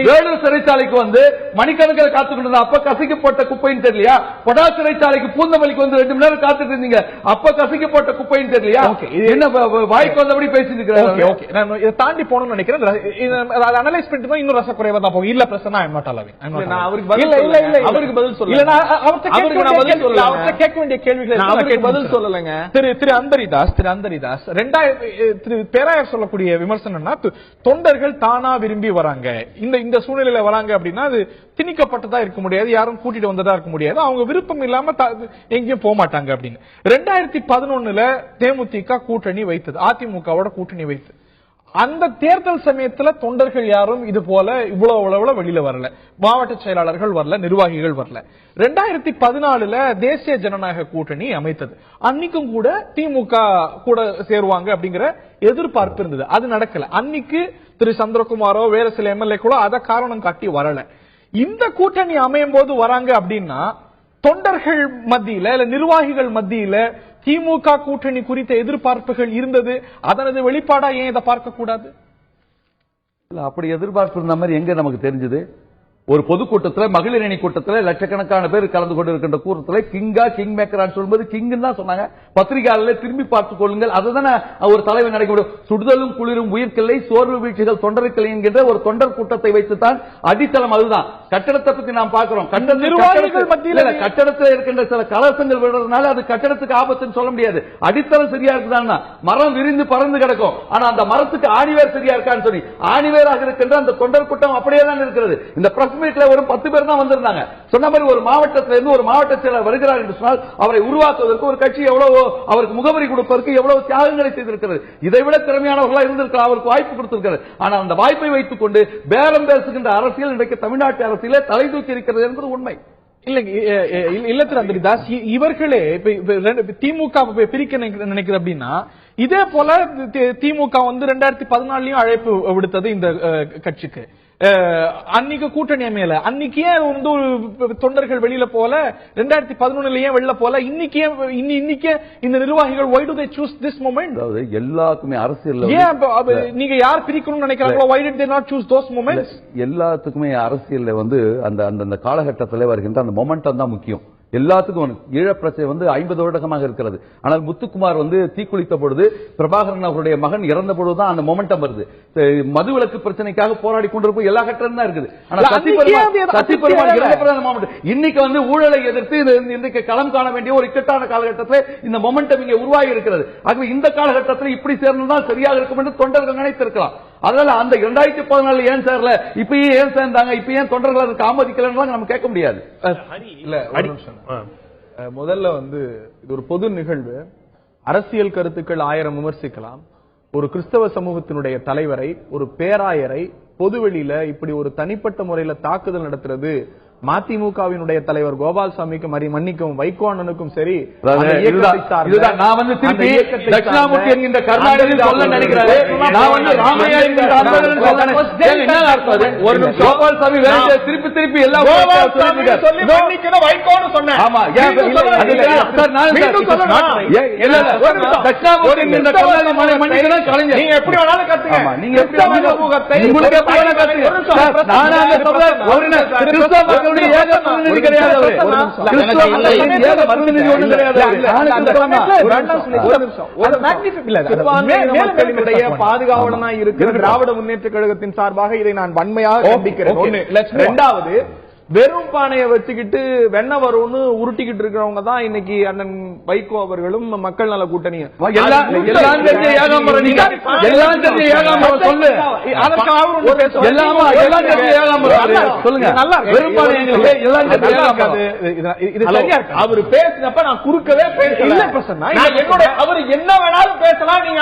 வேலூர் சிறைச்சாலைக்கு வந்து மணிக்கணக்கில் காத்துக்கிட்டு இருந்தா அப்ப கசைக்கப்பட்ட குப்பைன்னு தெரியலையா? பொடா சிறைச்சாலைக்கு பூந்தமல்லிக்கு வந்து 2 மணி நேரம் காத்துட்டு இருந்தீங்க, அப்ப கசைக்கப்பட்ட குப்பைன்னு தெரியலையா? என்ன வாய்க்கு வந்தபடி பேசிட்டு இருக்கிறேன். இதை தாண்டி போகணும்னு நினைக்கிறேன். அனலைஸ் பண்ணிட்டு இன்னும் ரச குறைவா தான் போகும். இல்ல பிரச்சனை அவருக்கு பதில் சொல்ல கேட்க வேண்டிய கேள்விகளை பதில் சொல்லலைங்க. திரு அந்தரிதாஸ் திரு பேராயர் சொல்லக்கூடிய விமர்சனம்னா, தொண்டர்கள் தானா விரும்பி வராங்க, இந்த சூழ்நிலையில வராங்க அப்படின்னா அது திணிக்கப்பட்டதா இருக்க முடியாது, யாரும் கூட்டிட்டு வந்ததா இருக்க முடியாது, அவங்க விருப்பம் இல்லாம எங்கேயும் போக மாட்டாங்க அப்படின்னு. 2011 தேமுதிக கூட்டணி வைத்தது, அதிமுகவோட கூட்டணி வைத்தது. அந்த தேர்தல் சமயத்துல தொண்டர்கள் யாரும் இது போல இவ்வளவு வெளியில வரல, மாவட்ட செயலாளர்கள் வரல, நிர்வாகிகள் வரல. 2014 தேசிய ஜனநாயக கூட்டணி அமைத்தது. அன்னைக்கும் கூட திமுக கூட சேருவாங்க அப்படிங்கிற எதிர்பார்ப்பு இருந்தது. அது நடக்கல. அன்னைக்கு திரு சந்திரகுமாரோ வேற சில எம்எல்ஏக்களோ அதை காரணம் காட்டி வரல. இந்த கூட்டணி அமையும் போது வராங்க அப்படின்னா தொண்டர்கள் மத்தியில இல்ல நிர்வாகிகள் மத்தியில திமுக கூட்டணி குறித்த எதிர்பார்ப்புகள் இருந்தது. அதனது வெளிப்பாடா ஏன் இதை பார்க்க கூடாது? அப்படி எதிர்பார்ப்பு இருந்த மாதிரி எங்க நமக்கு தெரிஞ்சது? ஒரு பொதுக்கூட்டத்தில், மகளிர் அணி கூட்டத்தில் லட்சக்கணக்கான பேர் கலந்து கொண்டிருக்கின்ற கூட்டத்தில் கிங் மேக்கரான்னு சொல்லும்போது கிங் தான் சொன்னாங்க. பத்திரிகையாளர்களை திரும்பி பார்த்துக் கொள்ளுங்கள், அதுதான் ஒரு தலைவர் நடக்க. சுடுதலும் குளிரும் உயிர்க்கில்லை, சோர்வு வீழ்ச்சிகள் தொண்டருக்கில்லை என்கின்ற ஒரு தொண்டர் கூட்டத்தை வைத்துத்தான் அடித்தளம். அதுதான் கட்டடத்தை பத்தி நாம் பார்க்கிறோம். கட்டடத்தில் இருக்கின்ற சில கலசங்கள் விடுறதுனால அது கட்டடத்துக்கு ஆபத்துன்னு சொல்ல முடியாது. அடித்தளம் சரியா இருக்குதான், மரம் விரிந்து பறந்து கிடக்கும், ஆனா அந்த மரத்துக்கு ஆணிவேர் சரியா இருக்கான்னு சொல்லி ஆணிவேராக இருக்கின்ற அந்த தொண்டர் கூட்டம் அப்படியே தான் இருக்கிறது. இந்த ஒரு 10 பேர் தான் வந்திருந்தாங்க. சொன்ன மாதிரி ஒரு மாவட்டத்திலிருந்து ஒரு மாவட்ட செயலர் வருகிறார் என்று சொன்னால் அவரை உருவாக்குவதற்கு ஒரு கட்சி எவ்வளவு, அவருக்கு முகவரி கொடுப்பதற்கு எவ்வளவு தியாகங்களை செய்திருக்கிறது. இதை விட திறமையானவர்களாக இருந்திருக்கலாம், அவருக்கு வாய்ப்பு கொடுத்திருக்கிறது. ஆனால் அந்த வாய்ப்பை வைத்துக் கொண்டு பேரம் பேசுகின்ற அரசியல் இன்றைக்கு தமிழ்நாட்டு அரசியலே தலை தூக்கி இருக்கிறது என்பது உண்மை. இல்ல திரு அந்தரிதாஸ், இவர்களே திமுக பிரிக்க நினைக்கிறது அப்படின்னா, இதே போல திமுக 2014 அழைப்பு விடுத்தது இந்த கட்சிக்கு. அன்னைக்கு கூட்டணி அமையல. அன்னைக்கு ஏன் ஒரு தொண்டர்கள் வெளியில போல, 2011 ஏன் வெளியில போல, இன்னைக்கு இந்த நிர்வாகிகள் why do they choose this moment? எல்லாத்துக்குமே அரசியல் நீங்க யார் பிரிக்கணும்னு நினைக்கிறாங்களோ why did they not choose those moments? எல்லாத்துக்குமே அரசியல்ல அந்த காலகட்டத்தில் வருகின்ற அந்த மொமெண்டம் தான் முக்கியம். எல்லாத்துக்கும் ஈழப்பிரச்சனை 50 வருடமாக இருக்கிறது. ஆனால் முத்துக்குமார் தீக்குளித்த பொழுது, பிரபாகரன் அவருடைய மகன் இறந்த பொழுதுதான் அந்த மொமெண்டம் வருது. மதுவிலக்கு பிரச்சனைக்காக போராடி கொண்டிருக்கும் எல்லா கட்டமும் தான் இருக்குது. இன்னைக்கு ஊழலை எதிர்த்து இன்றைக்கு களம் காண வேண்டிய ஒரு இக்கட்டான காலகட்டத்தில் இந்த மொமெண்டம் இங்கே உருவாகி இருக்கிறது. ஆகவே இந்த காலகட்டத்தில் இப்படி சேர்ந்ததால் சரியாக இருக்கும் என்று தொண்டர்கள் நினைத்திருக்கலாம். அதனால அந்த 2014 ஏன் சேரல, இப்பயும் ஏன் சேர்ந்தாங்க, இப்ப ஏன் தொண்டர்கள் அதுக்கு ஆமதிக்கல நம்ம கேட்க முடியாது. முதல்ல இது ஒரு பொது நிகழ்வு. அரசியல் கருத்துக்கள் 1000 விமர்சிக்கலாம். ஒரு கிறிஸ்தவ சமூகத்தினுடைய தலைவரை, ஒரு பேராயரை பொதுவெளியில இப்படி ஒரு தனிப்பட்ட முறையில தாக்குதல் நடத்துறது மதிமுகவினுடைய தலைவர் கோபால்சாமிக்கும் மன்னிக்கவும் வைகோ அண்ணனுக்கும் சரி, தட்சிணாமூர்த்தி என்கின்ற கருணாநிதி சொல்ல நினைக்கிறாரு. கோபால்சாமி திருப்பி எல்லாம் வைகோன்னு சொன்னேன். நீங்க எப்படி வேணாலும் கத்துங்க, நீங்க பாதுகாவலனா இருக்கிற திராவிட முன்னேற்ற கழகத்தின் சார்பாக இதை நான் வன்மையாக கண்டிக்கிறேன். இரண்டாவது, வெறும் பானையை வச்சுக்கிட்டு வெண்ண வரும்னு உருட்டிக்கிட்டு இருக்கிறவங்க தான் இன்னைக்கு அண்ணன் வைகோ அவர்களும் மக்கள் நல கூட்டணியும். அவர் பேசினப்ப நான் குறுக்கவே பேசல. அவர் என்ன வேணாலும் பேசலாம், நீங்க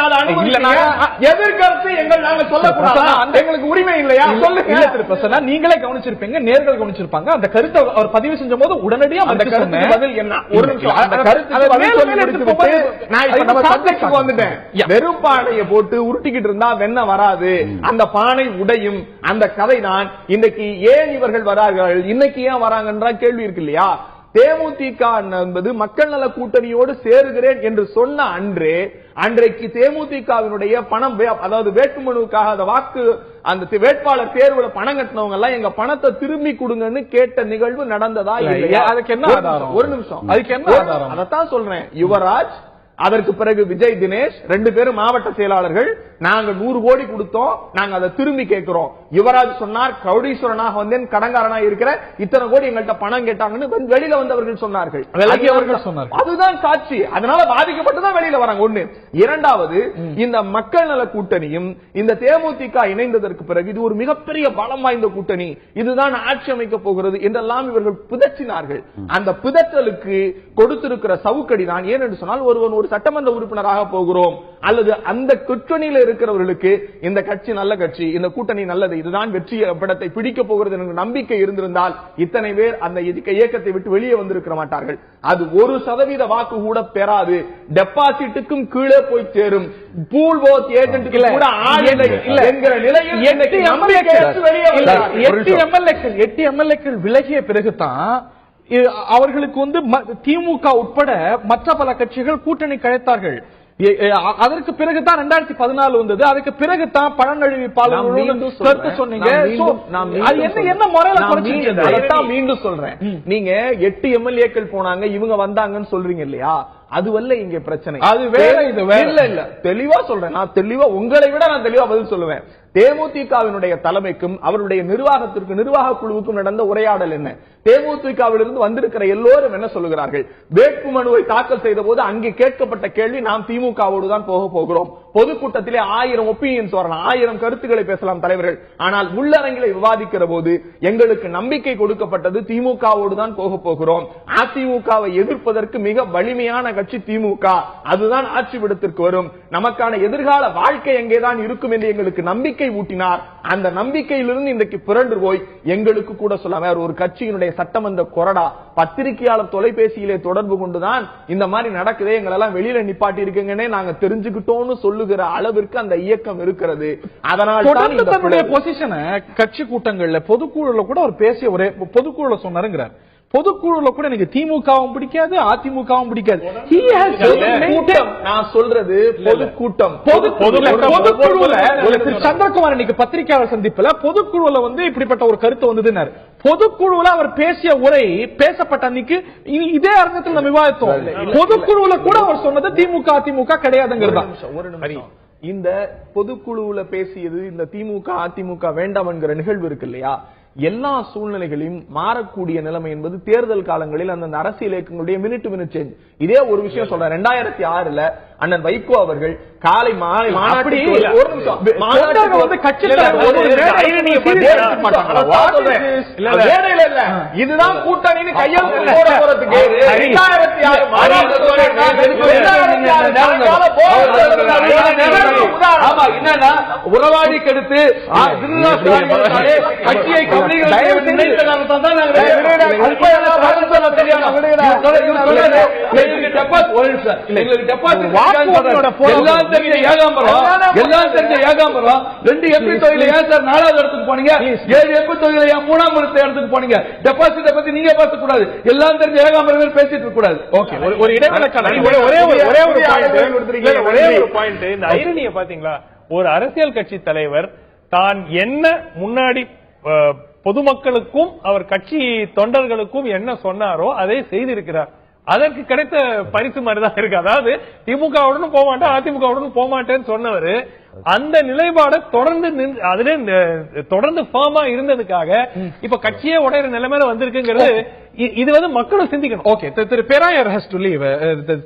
எதிர்கருத்து எங்கள் நாங்க சொல்லக்கூடாது, எங்களுக்கு உரிமை இல்லையா? சொல்லுங்க. நீங்களே கவனிச்சிருப்பீங்க, நேர்கள் கவனிச்சிருப்பாங்க. சொன்னாங்க. அந்த கருத்தை அவர் பதிவு செஞ்ச போது உடனடியா அந்த கருத்துக்கு பதில் என்ன? ஒரு நிமிஷம், அந்த கருத்துக்கு பதில் சொல்லி முடித்துவிட்டு நான் இப்ப நம்ம சப்ஜெக்ட்டுக்கு வந்துட்டேன். வெறும் பானையை போட்டு உருட்டிக்கிட்டு இருந்தா வெண்ணெய் வராது, அந்த பானை உடையும். அந்த கதை தான் இன்னைக்கு ஏன் இவர்கள் வரார்கள், இன்னைக்கு ஏன் வராங்கன்ற கேள்வி இருக்கு இல்லையா? தேமுதிக என்பது மக்கள் நல கூட்டணியோடு சேருகிறேன் என்று சொன்ன அன்றைக்கு தேமுதிகவினுடைய பணம், அதாவது வேட்புமனுக்காக அந்த வாக்கு, அந்த வேட்பாளர் தேர்வுல பணம் கட்டினவங்க எல்லாம் எங்க பணத்தை திரும்பி கொடுங்கன்னு கேட்ட நிகழ்வு நடந்ததா இல்லையா? அதுக்கு என்ன ஆதாரம்? ஒரு நிமிஷம், அதுக்கு என்ன ஆதாரம்? அதத்தான் சொல்றேன். யுவராஜ், அதற்கு பிறகு விஜய் தினேஷ் 2 பேரும் மாவட்ட செயலாளர்கள். நாங்க 100 கோடி கொடுத்தோம், நாங்க அதை திரும்பி கேட்கிறோம். யுவராஜ் சொன்னார், கௌடீஸ்வரனாக வந்தேன், கடங்காரனா இருக்கிற, இத்தனை கோடி எங்கள்கிட்ட பணம் கேட்டாங்கன்னு வெளியில வந்தவர்கள் சொன்னார்கள். அதுதான் காட்சி. அதனால பாதிக்கப்பட்டுதான் வெளியில வராங்க. ஒண்ணு. இரண்டாவது, இந்த மக்கள் நல கூட்டணியும் இந்த தேமுதிக இணைந்ததற்கு பிறகு இது ஒரு மிகப்பெரிய பலம் வாய்ந்த கூட்டணி, இதுதான் ஆட்சி அமைக்க போகிறது என்றெல்லாம் இவர்கள் பிதற்றினார்கள். அந்த பிதற்றலுக்கு கொடுத்திருக்கிற சவுக்கடி தான் ஏன் என்று சொன்னால், ஒருவன் ஒரு சட்டமன்ற உறுப்பினராக போகிறோம் அல்லது அந்த கூட்டணியில் இருக்கிறவர்களுக்கு இந்த கட்சி நல்ல கட்சி, இந்த கூட்டணி நல்லது, இதுதான் வெற்றி படத்தை பிடிக்க போகிறது என்ற நம்பிக்கை இருந்திருந்தால் இத்தனை பேர் அந்த இயக்கத்தை விட்டு வெளியே வந்திருக்க மாட்டார்கள். அது 1% வாக்கு கூட பெறாது, டெபாசிட்டுக்கும் கீழே போய் சேரும், பூல் போத் ஏஜென்ட் கூட என்கிற நிலையில் 8 எம்எல்ஏக்கள் விலகிய பிறகுதான் அவர்களுக்கு திமுக உட்பட மற்ற பல கட்சிகள் கூட்டணி கழித்தார்கள். அதற்கு பிறகுதான் 2014 வந்தது. அதுக்கு பிறகுதான் பழநழுவிப்பாளர் கருத்து சொன்னீங்க. என்ன முறையில மீண்டும் சொல்றேன், நீங்க 8 எம்எல்ஏக்கள் போனாங்க, இவங்க வந்தாங்கன்னு சொல்றீங்க இல்லையா? அதுவல்ல இங்க பிரச்சனை. அது வேற, இது வேற இல்ல. தெளிவா சொல்றேன், நான் தெளிவா, உங்களை விட நான் தெளிவா பதில் சொல்லுவேன். தேமுதிகவினுடைய தலைமைக்கும் அவருடைய நிர்வாகத்திற்கும் நிர்வாக குழுவுக்கும் நடந்த உரையாடல் என்ன? தேமுதிகவிலிருந்து வந்திருக்கிற எல்லோரும் என்ன சொல்லுகிறார்கள்? வேட்புமனுவை தாக்கல் செய்த போது அங்கே கேட்கப்பட்ட கேள்வி, நாம் திமுகவோடு தான் போக போகிறோம். பொதுக்கூட்டத்திலே 1000 ஒப்பீனியன்ஸ் வரலாம், 1000 கருத்துக்களை பேசலாம் தலைவர்கள். ஆனால் உள்ளரங்கிலே விவாதிக்கிற போது எங்களுக்கு நம்பிக்கை கொடுக்கப்பட்டது திமுகவோடு தான் போக போகிறோம். அதிமுகவை எதிர்ப்பதற்கு மிக வலிமையான கட்சி திமுக, அதுதான் ஆட்சி விடத்திற்கு வரும், நமக்கான எதிர்கால வாழ்க்கை எங்கேதான் இருக்கும் என்று எங்களுக்கு நம்பிக்கை ஊட்டினார். அந்த நம்பிக்கையிலிருந்து இன்றைக்கு புரண்டு போய் எங்களுக்கு கூட சொல்லாம ஒரு கட்சியினுடைய சட்டமன்ற கொறடா பத்திரிகையாளர் தொலைபேசியிலே தொடர்பு கொண்டுதான் இந்த மாதிரி நடக்குதே, எங்களெல்லாம் வெளியில நிப்பாட்டி இருக்குங்கன்னே நாங்க தெரிஞ்சுக்கிட்டோம்னு சொல்லுகிற அளவிற்கு அந்த இயக்கம் இருக்கிறது. அதனால் தன்னுடைய பொசிஷனை கட்சி கூட்டங்கள்ல பொதுக்குழுல கூட அவர் பேசிய ஒரே பொதுக்குழுல சொன்னாருங்கிறார். பொதுக்குழுல கூட எனக்கு திமுகவும் பிடிக்காது, அதிமுகவும் பிடிக்காது. நான் சொல்றது பொதுக்கூட்டம். சந்திரகுமார் இன்னைக்கு பத்திரிகையாளர் சந்திப்புல பொதுக்குழுல இப்படிப்பட்ட ஒரு கருத்து வந்ததுன்னாரு. பொதுக்குழுல அவர் பேசிய உரை பேசப்பட்ட அன்னைக்கு இதே அரங்கத்தில் நம்ம விவாதித்தோம். பொதுக்குழுல கூட அவர் சொன்னது திமுக அதிமுக கிடையாதுங்கிறதா. ஒரு நிமிஷம், இந்த பொதுக்குழுல பேசியது இந்த திமுக அதிமுக வேண்டாம் என்கிற நிகழ்வு இருக்கு இல்லையா? எல்லா சூழ்நிலைகளையும் மாறக்கூடிய நிலைமை என்பது தேர்தல் காலங்களில் அந்த அரசியல் இயக்கங்களுடைய மினிட் டு மினிட் சேஞ்ச். இதே ஒரு விஷயம் சொல்றேன், 2006 அண்ணன் வைகோ அவர்கள் காலை மாலை இதுதான் கூட்டணின்னு கையெழுத்து போட போறதுக்கு உறவாடி கெடுத்து கட்சியை எல்லாம் தெரிஞ்ச ஏகாம்பரம் 2 எம்பி தொகையில ஏன் சார் 4வது இடத்துக்கு போனீங்க? 7 எம்பி தொகையில ஏன் 3வது இடத்துக்கு போனீங்க? டெபாசிட்டை பத்தி நீங்க பேசக்கூடாது, எல்லாம் தெரிஞ்ச ஏகாம்பரம் பேசிட்டு இருக்க கூடாது. ஓகே, ஒரு இடைவெளக்கான ஒரே ஒரு பாயிண்ட். இந்த ஐரணியை பாத்தீங்களா? ஒரு அரசியல் கட்சி தலைவர் தான் என்ன முன்னாடி பொதுமக்களுக்கும் அவர் கட்சி தொண்டர்களுக்கும் என்ன சொன்னாரோ அதை செய்திருக்கிறார். அதற்கு கிடைத்த பரிசு மாதிரிதான் இருக்கு. அதாவது திமுகவுடனும் போக மாட்டேன், அதிமுகவுடனும் போக மாட்டேன்னு சொன்னவர் அந்த நிலைப்பாட தொடர்ந்து ஃபார்மா இருந்ததுக்காக இப்ப கட்சியே உடையிற நிலைமையில வந்திருக்குங்கிறது இது மக்களும் சிந்திக்கணும். ஓகே, திரு பேராயர் ஹஸ் டு லீவ்.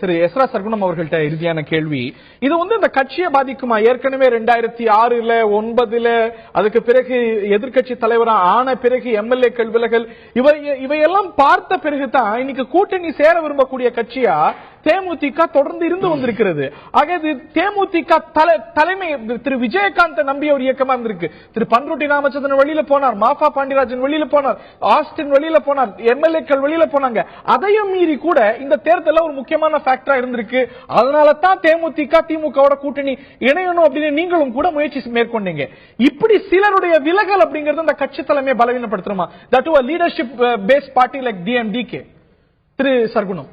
திரு எஸ்ரா சர்க்குணம் அவர்கள்ட்ட இறுதியான கேள்வி, இது இந்த கட்சியை பாதிக்குமா? ஏற்கனவே 2006 9 அதுக்கு பிறகு எதிர்கட்சி தலைவராக ஆன பிறகு எம்எல்ஏக்கள் விலகல் இவையெல்லாம் பார்த்த பிறகுதான் இன்னைக்கு கூட்டணி சேர விரும்பக்கூடிய கட்சியா தேமுதிக தொடர்ந்து இருந்து வந்திருக்கிறது. ஆக இது தேமுதிக தலைமை திரு விஜயகாந்த் நம்பிய ஒரு இயக்கமா இருந்திருக்கு. திரு பன்ருட்டி ராமச்சந்திரன் வெளியில போனார், மாஃபா பாண்டியராஜன் வெளியில போனார், ஆஸ்டின் வெளியில போனார், எம்எல்ஏக்கள் வெளியில போனாங்க. அதையும் மீறி கூட இந்த தேர்தல் ஒரு முக்கியமான ஃபேக்டரா இருந்திருக்கு. அதனால தான் தேமுதிக திமுகவோட கூட்டணி இணையணும் அப்படின்னு நீங்களும் கூட முயற்சி மேற்கொண்டீங்க. இப்படி சிலருடைய விலகல் அப்படிங்கிறது அந்த கட்சி தலைமையை பலவீனப்படுத்துமா? That too a leadership based party like DMDK. திரு சர்குணம்,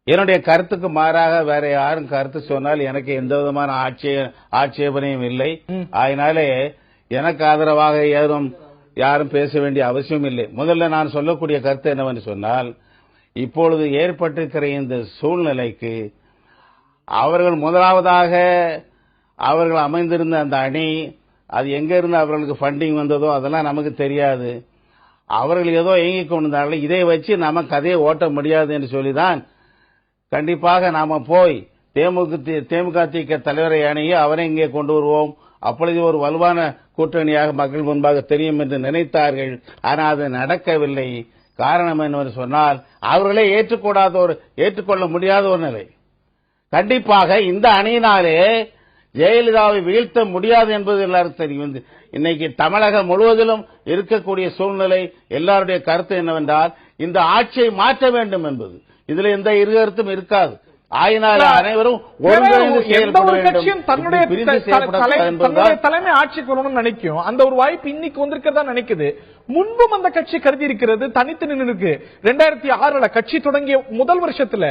என்னுடைய கருத்துக்கு மாறாக வேற யாரும் கருத்து சொன்னால் எனக்கு எந்த விதமான ஆட்சேபனையும் இல்லை. அதனாலே எனக்கு ஆதரவாக யாரும் பேச வேண்டிய அவசியம் இல்லை. முதல்ல நான் சொல்லக்கூடிய கருத்து என்னவென்று சொன்னால், இப்பொழுது ஏற்பட்டிருக்கிற இந்த சூழ்நிலைக்கு அவர்கள் முதலாவதாக அவர்கள் அமைந்திருந்த அந்த அணி, அது எங்க இருந்து அவர்களுக்கு ஃபண்டிங் வந்ததோ அதெல்லாம் நமக்கு தெரியாது. அவர்கள் ஏதோ இயங்கிக் கொண்டிருந்தார்கள். இதை வச்சு நம்ம கதையை ஓட்ட முடியாது என்று சொல்லிதான் கண்டிப்பாக நாம போய் தேமுதிக தலைவரை அணியை அவரை இங்கே கொண்டு வருவோம், அப்பொழுது ஒரு வலுவான கூட்டணியாக மக்கள் முன்பாக தெரியும் என்று நினைத்தார்கள். ஆனால் அது நடக்கவில்லை. காரணம் என்னவென்று சொன்னால், அவர்களே ஏற்றுக்கொள்ள முடியாத ஒரு நிலை. கண்டிப்பாக இந்த அணியினாலே ஜெயலலிதாவை வீழ்த்த முடியாது என்பது எல்லாருக்கும் தெரியும். இன்னைக்கு தமிழகம் முழுவதிலும் இருக்கக்கூடிய சூழ்நிலை எல்லாருடைய கருத்து என்னவென்றால், இந்த ஆட்சியை மாற்ற வேண்டும் என்பது. இதுல எந்த இரு கருத்தும் இருக்காது. ஆயினால அனைவரும் ஒருங்கிணைந்து செயல்பட வேண்டும். தலைமை ஆட்சிக்கு வரணும்னு நினைக்கும். அந்த ஒரு வாய்ப்பு இன்னைக்கு வந்திருக்கிறதா நினைக்குது. முன்பும் அந்த கட்சி கருதி இருக்கிறது, தனித்து நின்று இருக்கு. 2006 கட்சி தொடங்கிய முதல் வருஷத்துல,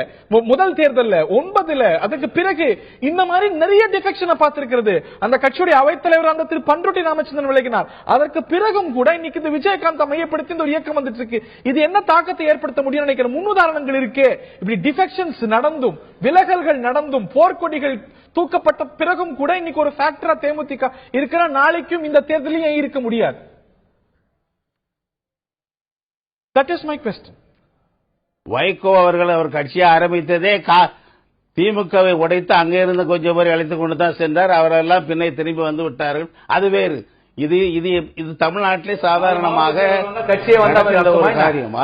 முதல் தேர்தல்ல 9 அதுக்கு பிறகு இந்த மாதிரி நிறைய டிஃபெக்ஷனை பார்த்திருக்கிறது. அந்த கட்சியுடைய அவைத்தலைவர் அந்த திரு பன்ருட்டி ராமச்சந்திரன் விலகினார். அதற்கு பிறகும் கூட இன்னைக்கு இந்த விஜயகாந்த் மையப்படுத்தி இந்த ஒரு இயக்கம் வந்துட்டு இருக்கு. இது என்ன தாக்கத்தை ஏற்படுத்த முடியும் நினைக்கிற முன்னுதாரணங்கள் இருக்கு. இப்படி டிஃபெக்ஷன்ஸ் நடந்தும், விலகல்கள் நடந்தும், போர்க்கொடிகள் தூக்கப்பட்ட பிறகும் கூட இன்னைக்கு ஒரு ஃபேக்டரா தேமுதிக இருக்கிற, நாளைக்கும் இந்த தேர்தலையும் இருக்க முடியாது. That is my question. Vaiko அவர்கள் அவர் கட்சியை ஆரம்பித்ததே திமுகவை உடைத்து அங்கே இருந்து கொஞ்சம் பேர் அழைத்துக் கொண்டு தான் சென்றார். அவரெல்லாம் பின்னை திரும்பி வந்து விட்டார்கள். அது வேறு. இது தமிழ்நாட்டிலே சாதாரணமாக கட்சியை காரியம்.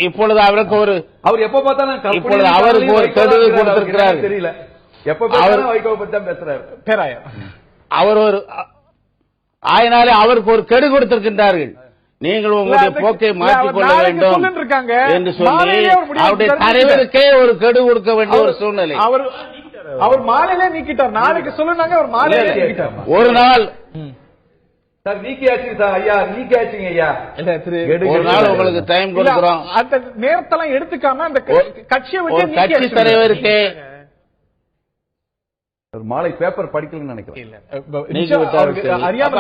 இப்பொழுது அவருக்கு அவர் எப்ப பார்த்தாலும் இப்பொழுது அவருக்கு ஒரு கெடுவு கொடுத்திருக்கிறார். தெரியல, எப்ப பார்த்தாலும் வைகோவை பத்தி தான் பேசுறாரு. அவர் ஆயினாலே அவருக்கு ஒரு கெடு கொடுத்திருக்கின்றார்கள். நீங்கள் உங்களுடைய போக்கை மாற்றிக்கொள்ள வேண்டும் என்று சொல்லி அவருடைய தலைவருக்கே ஒரு கெடு கொடுக்க வேண்டிய ஒரு சூழ்நிலை. அவர் மாலையிலே நீக்கிட்டார். நாளைக்கு சொல்லுனாங்க, அவர் மாலையிலே நீக்கிட்டார். ஒரு நாள் சார் நீக்கியாச்சு சார், ஐயா நீக்கியாச்சுங்க ஐயா. ஒரு நாள் உங்களுக்கு டைம் கொடுக்கிறோம். அந்த நேரத்தெல்லாம் எடுத்துக்காம அந்த கட்சியை விட்டு கட்சி தலைவருக்கே மாலை பேப்பர் படிக்கலன்னு நினைக்கிறேன்.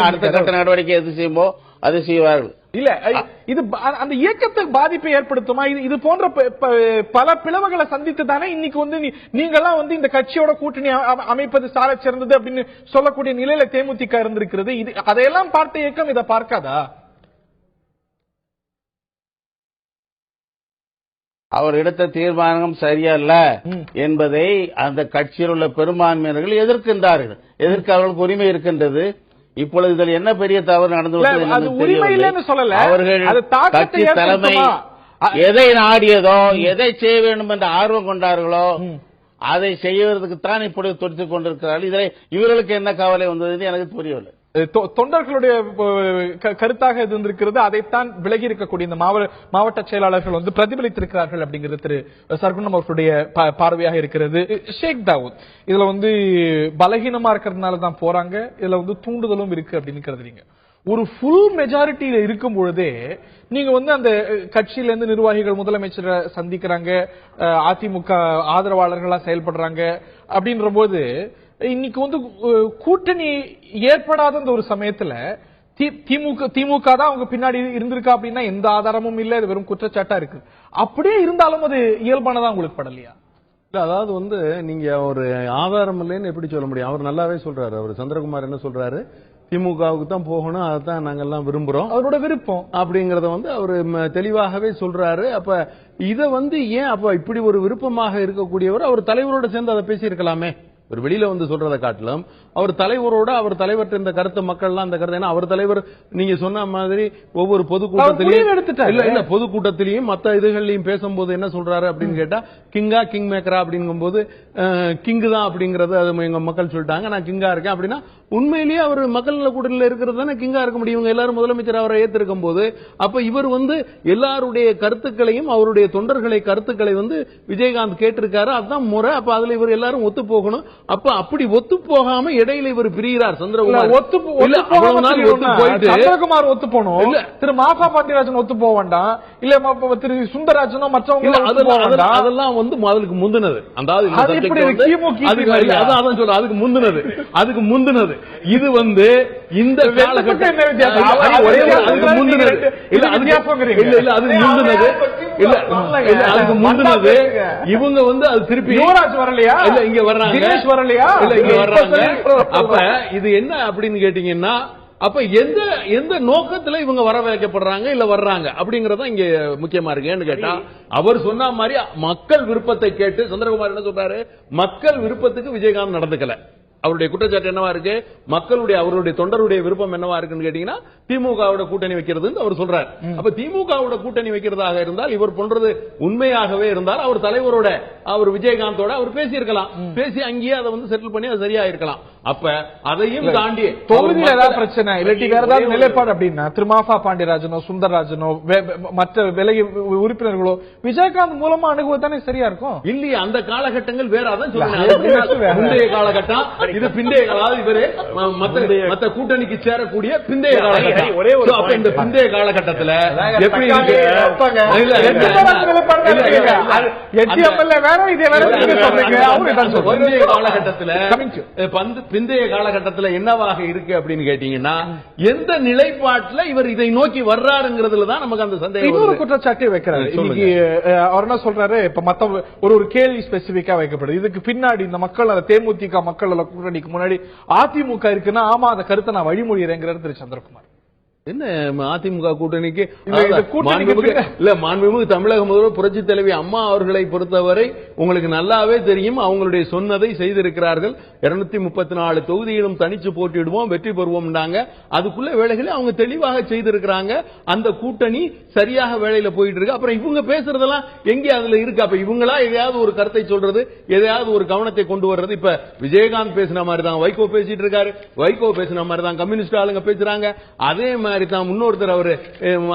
அடுத்த கட்ட நடவடிக்கை எது செய்யுமோ அது செய்வார்கள். இல்ல இது அந்த இயக்கத்துக்கு பாதிப்பை ஏற்படுத்துமா? இது போன்ற பல பிளவுகளை சந்தித்து தானே இன்னைக்கு வந்து நீங்கெல்லாம் வந்து இந்த கட்சியோட கூட்டணி அமைப்பது சால சிறந்தது அப்படின்னு சொல்லக்கூடிய நிலையில தேமுதிக இருந்திருக்கிறது. இது அதையெல்லாம் பார்த்த இயக்கம் இதை பார்க்காதா? அவர் எடுத்த தீர்மானம் சரியல்ல என்பதை அந்த கட்சியில் உள்ள பெரும்பான்மையினர்கள் எதிர்க்கின்றார்கள். எதிர்க்க அவர்களுக்கு உரிமை இருக்கின்றது. இப்பொழுது இதில் என்ன பெரிய தவறு நடந்துவிட்டது? அவர்கள் கட்சி தலைமை எதை நாடியதோ, எதை செய்ய வேண்டும் என்ற ஆர்வம் கொண்டார்களோ அதை செய்வதற்குத்தான் இப்படி துடித்துக் கொண்டிருக்கிறார்கள். இதில் இவர்களுக்கு என்ன கவலை வந்தது எனக்கு புரியவில்லை. தொண்டர்களுடைய கருத்தாக இருந்திருக்கிறது. அதைத்தான் விலகி இருக்கக்கூடிய இந்த மாவட்ட செயலாளர்கள் வந்து பிரதிபலித்திருக்கிறார்கள் அப்படிங்கிறது திரு சர்குணம் அவர்களுடைய பார்வையாக இருக்கிறது. ஷேக் தாவூத் இதுல வந்து பலகீனமா இருக்கிறதுனால தான் போறாங்க, இதுல வந்து தூண்டுதலும் இருக்கு அப்படின்னு கருதுறீங்க. ஒரு ஃபுல் மெஜாரிட்டியில இருக்கும் பொழுதே நீங்க வந்து அந்த கட்சியில இருந்து நிர்வாகிகள் முதலமைச்சரை சந்திக்கிறாங்க, அதிமுக ஆதரவாளர்களா செயல்படுறாங்க அப்படின்ற போது இன்னைக்கு வந்து கூட்டணி ஏற்படாத ஒரு சமயத்துல திமுக தான் அவங்க பின்னாடி இருந்திருக்கா அப்படின்னா எந்த ஆதாரமும் இல்ல, இது வெறும் குற்றச்சாட்டா இருக்கு. அப்படியே இருந்தாலும் அது இயல்பானதா உங்களுக்கு படலையா? அதாவது வந்து நீங்க ஒரு ஆதாரம் இல்லைன்னு எப்படி சொல்ல முடியும்? அவர் நல்லாவே சொல்றாரு. அவர் சந்திரகுமார் என்ன சொல்றாரு, திமுகவுக்கு தான் போகணும், அதான் நாங்கெல்லாம் விரும்புறோம், அவரோட விருப்பம் அப்படிங்கறத வந்து அவர் தெளிவாகவே சொல்றாரு. அப்ப இத வந்து ஏன் அப்ப இப்படி ஒரு விருப்பமாக இருக்கக்கூடியவர் அவர் தலைவரோட சேர்ந்து அதை பேசியிருக்கலாமே. ஒரு வெளியில வந்து சொல்றதை காட்டிலும் அவர் தலைவரோட அவர் தலைவர்கிட்ட இந்த கருத்து மக்கள்லாம் அந்த கருத்து, ஏன்னா அவர் தலைவர் நீங்க சொன்ன மாதிரி ஒவ்வொரு பொதுக்கூட்டத்திலையும் இல்ல பொதுக்கூட்டத்திலையும் மத்த இதுகள்லையும் பேசும்போது என்ன சொல்றாரு அப்படின்னு கேட்டா கிங்கா கிங் மேக்கரா அப்படிங்கும்போது கிங்கு தான் அப்படிங்கறது அது எங்க மக்கள் சொல்லிட்டாங்க, நான் கிங்கா இருக்கேன் அப்படின்னா உண்மையிலேயே அவர் மக்கள் நல கூட்டணியில் இருக்கிறது தானே கிங்கா இருக்க முடியும். இவங்க எல்லாரும் முதலமைச்சர் அவரை ஏற்றிருக்கும் போது அப்ப இவர் வந்து எல்லாருடைய கருத்துக்களையும் அவருடைய தொண்டர்களை கருத்துக்களை வந்து விஜயகாந்த் கேட்டிருக்காரு, அதுதான் முறை. அப்ப அதுல இவர் எல்லாரும் ஒத்து போகணும். அப்ப அப்படி ஒத்து போகாம இடையில இவர் பிரிகிறார். சந்திரகுமார் ஒத்து போயிட்டு சந்திரகுமார் ஒத்து போனோம், இல்ல திரு மாஃபா பாண்டியராஜன் ஒத்து போக வேண்டாம், இல்ல திரு சுந்தரராஜனோ மற்றவங்க அதெல்லாம் வந்து அதுக்கு முந்தினது. அதுக்கு முந்தினது இது வந்து இந்த காலகட்டம் இவங்க வந்து அது திருப்பி வரலையா, இல்ல இங்க வர்றாங்க வரலையா, இல்ல இங்க வர்றாங்க. அப்ப இது என்ன அப்படின்னு கேட்டீங்கன்னா அப்ப எந்த நோக்கத்துல இவங்க வர வைக்கப்படுறாங்க இல்ல வர்றாங்க அப்படிங்கறத இங்க முக்கியமா இருக்கு. ஏன்னு கேட்டா அவர் சொன்ன மாதிரி மக்கள் விருப்பத்தை கேட்டு சந்திரகுமார் என்ன சொல்றாரு, மக்கள் விருப்பத்துக்கு விஜயகாந்த் நடந்துக்கல. அவருடைய குற்றச்சாட்டு என்னவா இருக்கு, மக்களுடைய அவருடைய தொண்டருடைய விருப்பம் என்னவா இருக்குன்னு கேட்டீங்கன்னா திமுகவோட கூட்டணி வைக்கிறது அவர் சொல்றாரு. அப்ப திமுகவோட கூட்டணி வைக்கிறதாக இருந்தால் இவர் போன்றது உண்மையாகவே இருந்தால் அவர் தலைவரோட அவர் விஜயகாந்தோட அவர் பேசியிருக்கலாம், பேசி அங்கேயே அதை வந்து செட்டில் பண்ணி அது சரியா இருக்கலாம். அப்ப அதையும் தாண்டி தொகுதியில் ஏதாவது பிரச்சனை இல்லாட்டி வேற ஏதாவது நிலைப்பாடு அப்படின்னா திருமாஃபா பாண்டியராஜனோ சுந்தரராஜனோ மற்ற விலகி உறுப்பினர்களோ விஜயகாந்த் மூலமா அணுகுவதானே சரியா இருக்கும். இல்லையா அந்த காலகட்டங்கள் வேற. அதான் சொல்றேன், முந்தைய காலகட்டம் இது பிந்தைய காலம், இவரு மத்த கூட்டணிக்கு சேரக்கூடிய பிந்தைய காலகட்டம். ஒரே ஒரு இந்த பிந்தைய காலகட்டத்தில் எப்படி பிந்தைய காலகட்டத்தில் என்னவாக இருக்கு அப்படின்னு கேட்டீங்கன்னா எந்த நிலைப்பாட்டில் இவர் இதை நோக்கி வர்றாருங்கிறதுல தான் நமக்கு அந்த சந்தேகம். இன்னொரு குற்றச்சாட்டு வைக்கிறாரு. இன்னைக்கு அவர் என்ன சொல்றாரு, இப்ப மத்த ஒரு கேள்வி ஸ்பெசிபிக்கா வைக்கப்படுது, இதுக்கு பின்னாடி இந்த மக்கள் தேமுதிக மக்கள் கூட்டணிக்கு முன்னாடி அதிமுக இருக்குன்னா ஆமா அந்த கருத்தை நான் வழிமொழிகிறேங்கிறார் திரு சந்திரகுமார். என்ன அதிமுக கூட்டணிக்கு இல்ல மாண்புமிகு தமிழக முதல்வர் புரட்சி தலைவி அம்மா அவர்களை பொறுத்தவரை உங்களுக்கு நல்லாவே தெரியும், அவங்களுடைய சொன்னதை செய்திருக்கிறார்கள். 234 தொகுதியிலும் தனிச்சு போட்டிடுவோம் வெற்றி பெறுவோம். அதுக்குள்ள வேலைகளை அவங்க தெளிவாக செய்திருக்கிறாங்க. அந்த கூட்டணி சரியாக வேலையில போயிட்டு இருக்கு. அப்புறம் இவங்க பேசுறதெல்லாம் எங்கே அதுல இருக்கு. அப்ப இவங்களா எதையாவது ஒரு கருத்தை சொல்றது, எதையாவது ஒரு கவனத்தை கொண்டு வர்றது. இப்ப விஜயகாந்த் பேசின மாதிரி தான் வைகோ பேசிட்டு இருக்காரு, வைகோ பேசின மாதிரி தான் கம்யூனிஸ்ட் ஆளுங்க பேசுறாங்க. அதே மாதிரி தான் முன்னொருத்தர் அவரு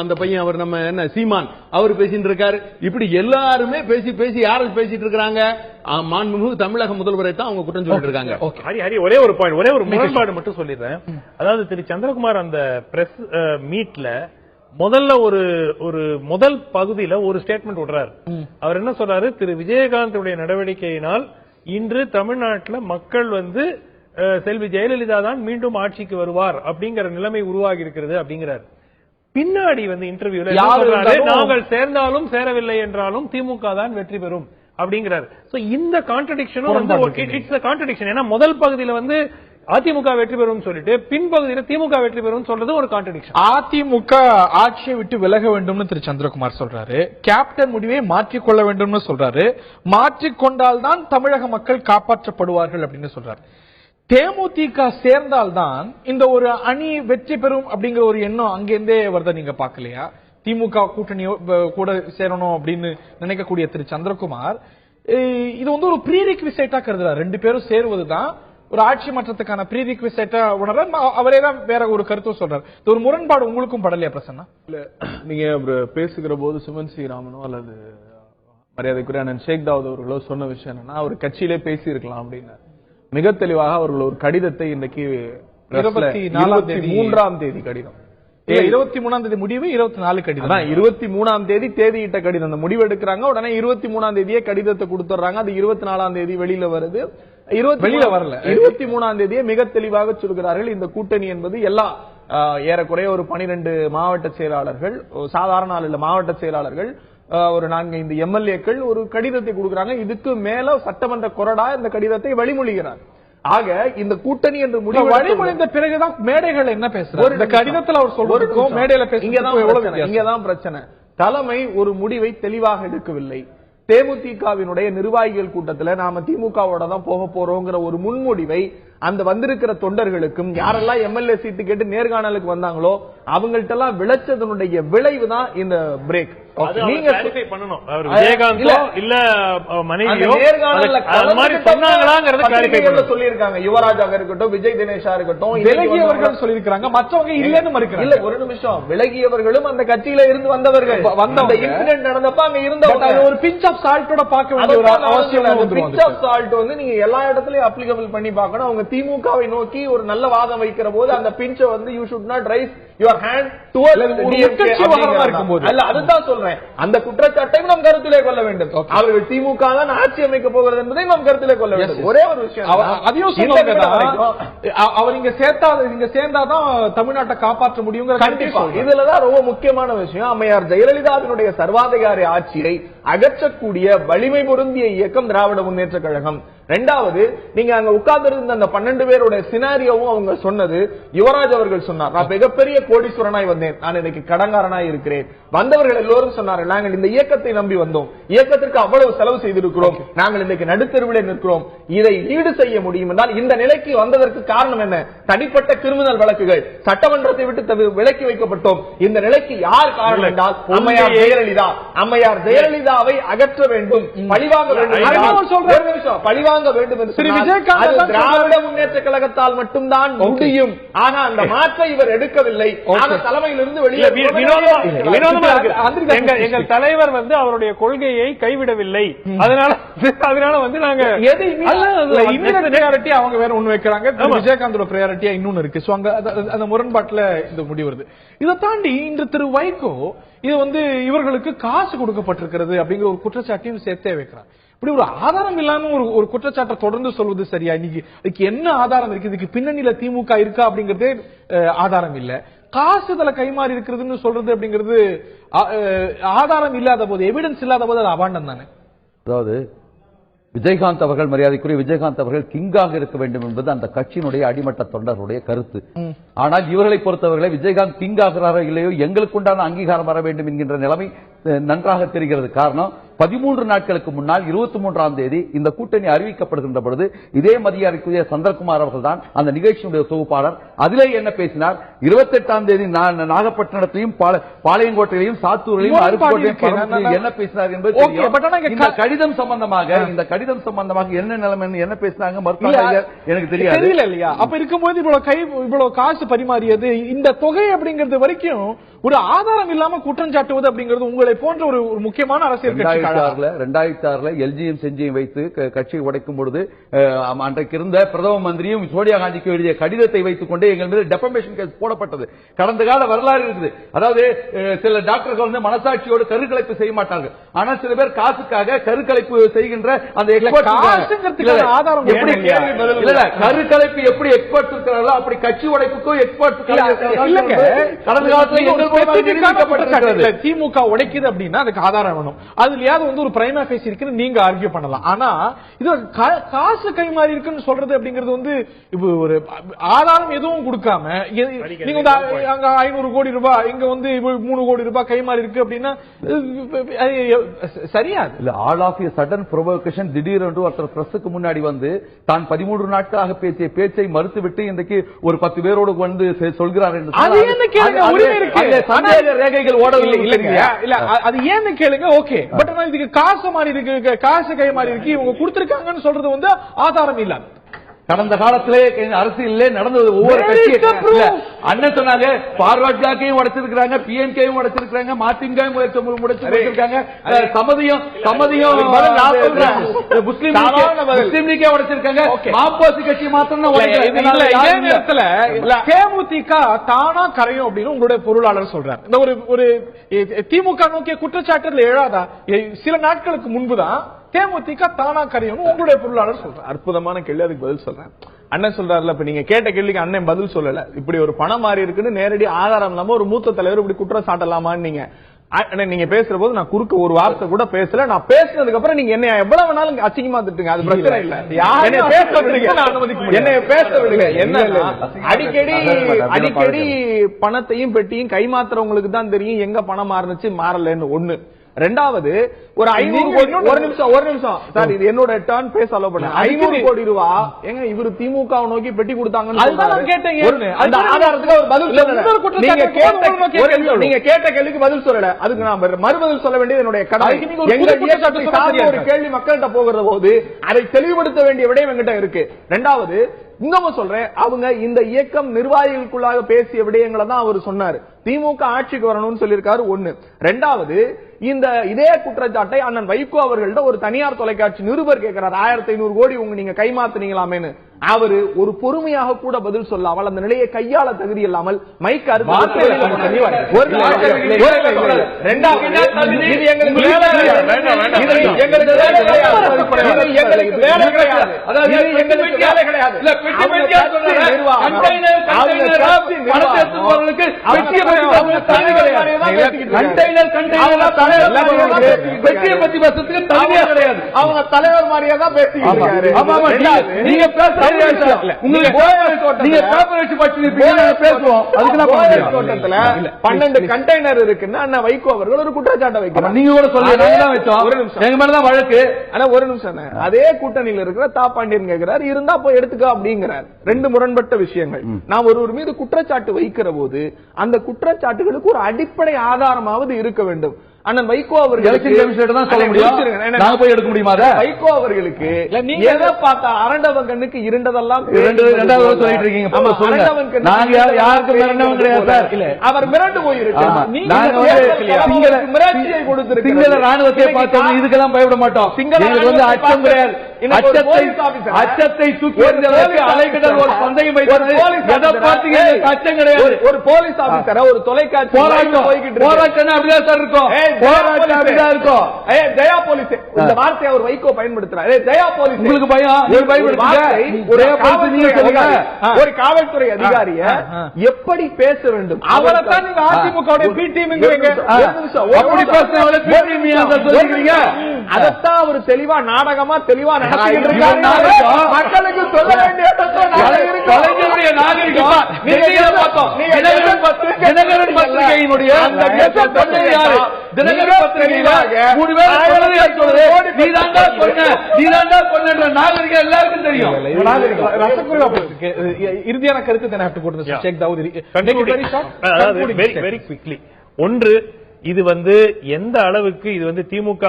அந்த பையன் அவர் நம்ம என்ன சீமான் அவர் பேசிட்டு இருக்காரு. இப்படி எல்லாருமே பேசி பேசி யாரு பேசிட்டு இருக்காங்க, மாண்புமிகு தமிழக முதல்வரை தான் அவங்க குற்றம் சொல்லிட்டு இருக்காங்க. ஒரே ஒரு பாயிண்ட், ஒரே ஒரு முரண்பாடு மட்டும் சொல்லிடுறேன். அதாவது திரு சந்திரகுமார் அந்த பிரஸ் மீட்ல முதல்ல ஒரு முதல் பகுதியில ஒரு ஸ்டேட்மெண்ட் விடுறாரு. அவர் என்ன சொல்றாரு, திரு விஜயகாந்த் நடவடிக்கையினால் இன்று தமிழ்நாட்டில் மக்கள் வந்து செல்வி ஜெயலலிதா தான் மீண்டும் ஆட்சிக்கு வருவார் அப்படிங்கிற நிலைமை உருவாகி இருக்கிறது அப்படிங்கிறார். பின்னாடி வந்து இன்டர்வியூல நாங்கள் சேர்ந்தாலும் சேரவில்லை என்றாலும் திமுக தான் வெற்றி பெறும் அப்படிங்கிறார். இந்த கான்ட்ரடிக்ஷனும் வந்து இட்ஸ் a contradiction. ஏன்னா முதல் பகுதியில வந்து அதிமுக வெற்றி பெறும் சொல்லிட்டு பின்பகுதியில திமுக வெற்றி பெறும் சொல்றது ஒரு கான்ட்ரடிக்ஷன். அதிமுக ஆட்சியை விட்டு விலக வேண்டும்னு திரு சந்திரகுமார் சொல்றாரு, கேப்டன் முடிவை மாற்றிக்கொள்ள வேண்டும்னு சொல்றாரு, மாற்றிக்கொண்டால் தான் தமிழக மக்கள் காப்பாற்றப்படுவார்கள் அப்படின்னு சொல்றாரு. தேமுதிக சேர்ந்தால்தான் இந்த ஒரு அணி வெற்றி பெறும் அப்படிங்கிற ஒரு எண்ணம் அங்கிருந்தே வருத நீங்க பாக்கலையா? திமுக கூட்டணி கூட சேரணும் அப்படின்னு நினைக்கக்கூடிய திரு சந்திரகுமார் இது வந்து ஒரு ப்ரீரிக்விசைட்டா கருதுறாரு. ரெண்டு பேரும் சேருவதுதான் ஒரு ஆட்சி மாற்றத்துக்கான ப்ரீரிக்விசைட்டா உணர்ற அவரே தான் வேற ஒரு கருத்து சொல்றாரு. ஒரு முரண்பாடு உங்களுக்கும் படலையா பிரசன்னா? நீங்க பேசுகிற போது சுமன் ஸ்ரீராமனோ அல்லது மரியாதைக்குரிய அண்ணன் ஷேக் தாவூத் அவர்களோ சொன்ன விஷயம் என்னன்னா அவர் கட்சியிலே பேசி இருக்கலாம் அப்படின்னு மிக தெளிவாக அவர்கள் ஒரு கடிதத்தை இன்றைக்கு 23ஆம் தேதி கடிதம் 23ஆம் தேதி முடிவு 24 கடிதம் 23ஆம் தேதி தேதியிட்ட கடிதம். அந்த முடிவு எடுக்கிறாங்க, உடனே 23ஆம் தேதியே கடிதத்தை கொடுத்துறாங்க. அது 24ஆம் தேதி வெளியில வருது. வெளியில வரல, 23ஆம் தேதியே மிக தெளிவாக சொல்கிறார்கள் இந்த கூட்டணி என்பது எல்லா ஏறக்குறைய ஒரு 12 மாவட்ட செயலாளர்கள், சாதாரண ஆள் இல்ல மாவட்ட செயலாளர்கள், ஒரு 4-5 எம்எல்ஏக்கள் ஒரு கடிதத்தை கொடுக்கிறாங்க. இதுக்கு மேல சட்டமன்ற கொறடா இந்த கடிதத்தை வழிமொழிகிறார். ஆக இந்த கூட்டணி என்று முடிவு வழிமொழிந்த பிறகுதான் மேடைகள் என்ன பேசுறாரு, இந்த கடிதத்தில் அவர் சொல்றதுக்கும் மேடையில இங்கதான் பிரச்சனை. தலைமை ஒரு முடிவை தெளிவாக எடுக்கவில்லை. தேமுதிகவினுடைய நிர்வாகிகள் கூட்டத்துல நாம திமுகவோட தான் போக போறோங்கிற ஒரு முன்மொழிவை அந்த வந்திருக்கிற தொண்டர்களுக்கும் யாரெல்லாம் எம்எல்ஏ சீட்டு கேட்டு நேர்காணலுக்கு வந்தாங்களோ அவங்கள்ட்ட எல்லாம் விளைச்சதனுடைய விளைவு தான் இந்த பிரேக். நீங்க பண்ணணும் விஜயகாந்தோ இல்ல மனைவியோ சொல்லியிருக்காங்க. யுவராஜாக இருக்கட்டும், விஜய் தினேஷா இருக்கட்டும், விலகியவர்கள் சொல்லியிருக்காங்க, மற்றவங்க இல்லன்னு மறுக்கிறாங்க. இல்ல ஒரு நிமிஷம், விலகியவர்களும் அந்த கட்சியில இருந்து வந்தவர்கள். அந்த இன்சிடென்ட் நடந்தப்ப அங்க இருந்தவங்க ஒரு பிஞ்ச் ஆஃப் சால்ட்டோட பார்க்க வேண்டிய ஒரு அவசியம். பிஞ்ச் ஆஃப் சால்ட் வந்து நீங்க எல்லா இடத்துலயும் அப்ளிகபிள் பண்ணி பார்க்கணும். அவங்க திமுகவை நோக்கி ஒரு நல்ல வாதம் வைக்கிற போது அந்த பிஞ்ச வந்து you should not raise your hand towards இருக்கும்போது அல்ல, அதுதான் சொல்றேன். அந்த குற்றச்சாட்டை நாம் கருத்திலே கொள்ள வேண்டும். அவர்கள் திமுக தான் ஆட்சி அமைக்க போகிறது என்பதை நாம் கருத்திலே கொள்ள வேண்டும். ஒரே ஒரு விஷயம் அதையும் அவர் இங்க சேர்ந்தாதான் தமிழ்நாட்டை காப்பாற்ற முடியும். கண்டிப்பா இதுலதான் ரொம்ப முக்கியமான விஷயம். அம்மையார் ஜெயலலிதாவினுடைய சர்வாதிகாரி ஆட்சியை அகற்றக்கூடிய வலிமை பொருந்திய இயக்கம் திராவிட முன்னேற்ற கழகம். இரண்டாவது, நீங்க அங்க உட்கார்ந்து அந்த 12 பேருடைய சினாரியோவும் அவங்க சொன்னது. யுவராஜ் அவர்கள் சொன்னார், நான் மிகப்பெரிய கோடீஸ்வரனாய் வந்தேன், நான் இன்னைக்கு கடங்காரனாய் இருக்கிறேன். வந்தவர்கள் எல்லோரும் சொன்னார்கள், நாங்கள் இந்த இயக்கத்தை நம்பி வந்தோம், இயக்கத்திற்கு அவ்வளவு செலவு செய்திருக்கிறோம், நாங்கள் இன்னைக்கு நடுத்தெருவில் நிற்கிறோம், இதை ஈடு செய்ய முடியும் என்றால் இந்த நிலைக்கு வந்ததற்கு காரணம் என்ன? தனிப்பட்ட கிரிமினல் வழக்குகள், சட்டமன்றத்தை விட்டு விலக்கி வைக்கப்பட்டோம். இந்த நிலைக்கு யார் காரணம் என்றால் அம்மையார் ஜெயலலிதா. அம்மையார் ஜெயலலிதாவை அகற்ற வேண்டும், பழிவாங்க வேண்டும், பழிவாங்க வேண்டும் என்று திராவிட முன்னேற்ற கழகத்தால் மட்டும்தான் முடியும். ஆனா அந்த மாற்றை இவர் எடுக்கவில்லை. தலைமையிலிருந்து வெளியே எங்கள் தலைவர் வந்து அவருடைய கொள்கையை கைவிடவில்லை. அதனால வந்து நாங்க பிரையாரிட்டி அவங்க வேற ஒண்ணு வைக்கிறாங்க, விஜயகாந்தோட பிரையாரிட்டியா இன்னொன்னு இருக்கு. அந்த முரண்பாட்டுல இந்த முடிவு வருது. இதை தாண்டி இன்று திரு வைகோ இது வந்து இவர்களுக்கு காசு கொடுக்கப்பட்டிருக்கிறது அப்படிங்கிற ஒரு குற்றச்சாட்டையும் சேர்த்தே வைக்கிறார். இப்படி ஒரு ஆதாரம் இல்லாம ஒரு குற்றச்சாட்டை தொடர்ந்து சொல்வது சரியா? இன்னைக்கு அதுக்கு என்ன ஆதாரம் இருக்கு? இதுக்கு பின்னணியில திமுக இருக்கா அப்படிங்கறதே ஆதாரம் இல்ல. காசு இதுல கைமாறி இருக்கிறதுன்னு சொல்றது அப்படிங்கிறது ஆதாரம் இல்லாத போது, எவிடன்ஸ் இல்லாத போது அது அபாண்டம் தானே. அதாவது விஜயகாந்த் அவர்கள், மரியாதைக்குரிய விஜயகாந்த் அவர்கள் கிங்காக இருக்க வேண்டும் என்பது அந்த கட்சியினுடைய அடிமட்ட தொண்டர்களுடைய கருத்து. ஆனால் இவர்களை பொறுத்தவர்களை விஜயகாந்த் கிங் ஆகிறாரோ இல்லையோ எங்களுக்கு உண்டான அங்கீகாரம் வர வேண்டும் என்கின்ற நிலைமை நன்றாக தெரிகிறது. காரணம், 13 நாட்களுக்கு முன்னால் 23ஆம் தேதி இந்த கூட்டணி அறிவிக்கப்படுகின்ற பொழுது இதே மரியாதைக்குரிய சந்திரகுமார் அவர்கள் தான் அந்த நிகழ்ச்சியுடைய தொகுப்பாளர். அதிலே என்ன பேசினார்? 28ஆம் தேதி நாகப்பட்டினத்திலையும் பாளையங்கோட்டையிலையும் சாத்தூரிலையும் அருப்புக்கோட்டையிலும் என்ன பேசினார் என்பது இந்த கடிதம் சம்பந்தமாக என்ன நிலைமை என்ன பேசினாங்க எனக்கு தெரியல இல்லையா? அப்ப இருக்கும்போது இவ்வளவு காசு பரிமாறியது, இந்த தொகை அப்படிங்கிறது வரைக்கும் ஒரு ஆதாரம் இல்லாம குற்றம் சாட்டுவது அப்படிங்கிறது உங்களை போன்ற ஒரு முக்கியமான அரசியல் கட்சி 2006 எல்ஜிஎம் செஞ்சியும் வைத்து கட்சியை உடைக்கும் பொழுது அன்றைக்கு இருந்த பிரதம மந்திரியும் சோனியா காந்திக்கு எழுதிய கடிதத்தை வைத்துக் கொண்டே எங்கள் மீது டெஃபமேஷன் கேஸ் போடப்பட்டது. கடந்த கால வரலாறு இருக்குது. அதாவது சில டாக்டர்கள் வந்து மனசாட்சியோடு கருக்கலைப்பு செய்ய மாட்டார்கள். ஆனால் சில பேர் காசுக்காக கருக்கலைப்பு செய்கின்ற அந்த ஆதாரம் கருக்கலைப்பு எப்படி எக்ஸ்பர்ட் இருக்கிறார்களோ அப்படி கட்சி உடைப்புக்கும் எக்ஸ்பர்ட் கடந்த காலத்தில் திமுக உடைக்குது அப்படின்னா அதுக்கு ஆதாரம் வேணும். அதுலயாவது வந்து ஒரு பிரைமா ஃபேஸ் இருக்குன்னு நீங்க ஆர்கியூ பண்ணலாம். ஆனா இது காசு கைமாறி இருக்குன்னு சொல்றது அப்படிங்கிறது வந்து ஒரு ஆதாரம் எதுவும் கொடுக்காம நீங்க வந்து அங்க 500 கோடி ரூபாய், இங்க வந்து 3 கோடி ரூபாய் கைமாறி இருக்கு அப்படின்னா சரியா இல்ல. All of a sudden provocation, திடீரென்று ஒருத்தர் பிரஸுக்கு முன்னாடி வந்து தான் 13 நாட்களாக பேசிய பேச்சை மறுத்துவிட்டு இன்றைக்கு ஒரு 10 பேரோடு வந்து சொல்கிறார் என்று ரேகைகள் ஓடவில்லை. இல்ல அது ஏன்னு கேளுங்க. ஓகே, பட் இதுக்கு காசு மாறி இருக்கு, காசு கை மாறி இருக்கு, இவங்க கொடுத்திருக்காங்கன்னு சொல்றது வந்து ஆதாரம் இல்ல. கடந்த காலத்திலே அரசியலே நடந்தது ஒவ்வொரு கட்சியும் அண்ணன் சொன்னாங்க, பார்வர்ட் பிளாக்கையும் உடைச்சிருக்காங்க, பிஎன்கேயும் உடைச்சிருக்காங்க, மதிமுகவும் உடைச்சிருக்காங்க, சமதியும் முஸ்லீம் லீக்கே உடைச்சிருக்காங்க, மாப்போசி கட்சி மாத்திரம் தேமுதிக தானா கரையும் அப்படின்னு உங்களுடைய பொருளாளர் சொல்றாரு. இந்த ஒரு திமுக நோக்கிய குற்றச்சாட்டுல எழாதா? சில நாட்களுக்கு முன்புதான் தேமுதிக தானா கரையும் உங்களுடைய பொருளாளர் சொல்றாரு. அற்புதமான கேள்வி, அதுக்கு பதில் சொல்றேன். அண்ணன் சொல்றாருல, இப்ப நீங்க கேட்ட கேள்விக்கு அண்ணன் பதில் சொல்லல. இப்படி ஒரு பணம் மாறி இருக்குன்னு நேரடி ஆதாரம் இல்லாம ஒரு மூத்த தலைவர் இப்படி குற்றம் சாட்டலாமான்னு நீங்க பேசுற போது நான் குறுக்க ஒரு வார்த்தை கூட பேசல. நான் பேசினதுக்கு அப்புறம் நீங்க என்ன எவ்வளவு வேணாலும் அசிங்கமா திட்டுங்க, அது பிரச்சனை இல்ல. என்னைய பேச விடுங்க. என்ன அடிக்கடி பணத்தையும் பெட்டியும் கைமாத்துறவங்களுக்கு தான் தெரியும் எங்க பணம் மாறுனுச்சு மாறலன்னு. ஒண்ணு. ரெண்டாவது ஒரு 500 கோடி, ஒரு நிமிஷம் சார், இது என்னோட டர்ன் பேச அலோவ் பண்ண. 500 கோடி ரூபாய் எங்க இவரு திமுக நோக்கி பெட்டி கொடுத்தாங்கன்னு அந்த ஆதாரத்துக்கு அவர் பதில் சொல்லல. நீங்க கேட்ட கேள்விக்கு பதில் சொல்லல. அதுக்கு நான் மறுபதில் சொல்ல வேண்டியது என்னுடைய கடமை. ஒரு கேள்வி மக்கள்கிட்ட போகிற போது அதை தெளிவுபடுத்த வேண்டிய விடயம் என்கிட்ட இருக்கு. ரெண்டாவது இன்னமும் சொல்றேன், அவங்க இந்த இயக்கம் நிர்வாகிகளுக்குள்ளாக பேசிய விடயங்களை தான் அவர் சொன்னாரு. திமுக ஆட்சிக்கு வரணும்னு சொல்லியிருக்காரு. ஒண்ணு. ரெண்டாவது, இந்த இதே குற்றச்சாட்டை அண்ணன் வைகோ அவர்கள்ட்ட ஒரு தனியார் தொலைக்காட்சி நிருபர் கேட்கிறார், 1500 கோடி நீங்க கைமாத்துனீங்களாமேன்னு. அவரு ஒரு பொறுமையாக கூட பதில் சொல்லாமல் அந்த நிலையை கையாள தகுதி இல்லாமல் மைக் அவங்க தலைவர் மாதிரியே தான் பேசிக்கிறாரு. தோட்டத்துல 12 கண்டெய்னர் இருக்குன்னு வைகோ அவர்கள் ஒரு குற்றச்சாட்டை வைக்கிறார். நீங்க கூட சொல்லுங்க வழக்கு. ஆனா ஒரு நிமிஷம், அதே கூட்டணியில் இருக்கிற தாப்பாண்டியன் கேட்கிறார், இருந்தா போய் எடுத்துக்க அப்படிங்கிறார். ரெண்டு முரண்பட்ட விஷயங்கள். நாம் ஒருவர் மீது குற்றச்சாட்டு வைக்கிற போது அந்த குற்றச்சாட்டுகளுக்கு ஒரு அடிப்படை ஆதாரமாவது இருக்க வேண்டும். அண்ணன் வைகோ அவர்களுக்கு வைகோ அவர்களுக்கு எதை பார்த்தா அரண்டவன் கண்ணுக்கு இருண்டதெல்லாம் அவர் மிரண்டு போயிருக்கிறார். மிரட்சியை கொடுத்திருக்கிற ராணுவத்தை பார்த்தோம், இதுக்கெல்லாம் பயப்பட மாட்டோம். அச்சம் கிடையாது. அச்சத்தை தூக்கி அலைக்கடல் ஒரு சந்தேகம் அச்சம் கிடையாது. ஒரு போலீஸ் ஆபீசர் ஒரு தொலைக்காட்சி போராட்டம் அப்படிதான் சார் இருக்கும். ஜெயா போலீஸ் இந்த வார்த்தையை அவர் வைகோ பயன்படுத்துறாரு. ஜெயா போலீஸ் உங்களுக்கு ஒரு காவல்துறை அதிகாரிய எப்படி பேச வேண்டும் அவரைத்தான் நீங்க அதிமுக அதைத்தான் அவர் தெளிவா நாடகமா தெளிவா மக்களுக்கு சொல்ல வேண்டிய இறுதியான கருத்து ஒன்று, இது எந்த அளவுக்கு இது திமுக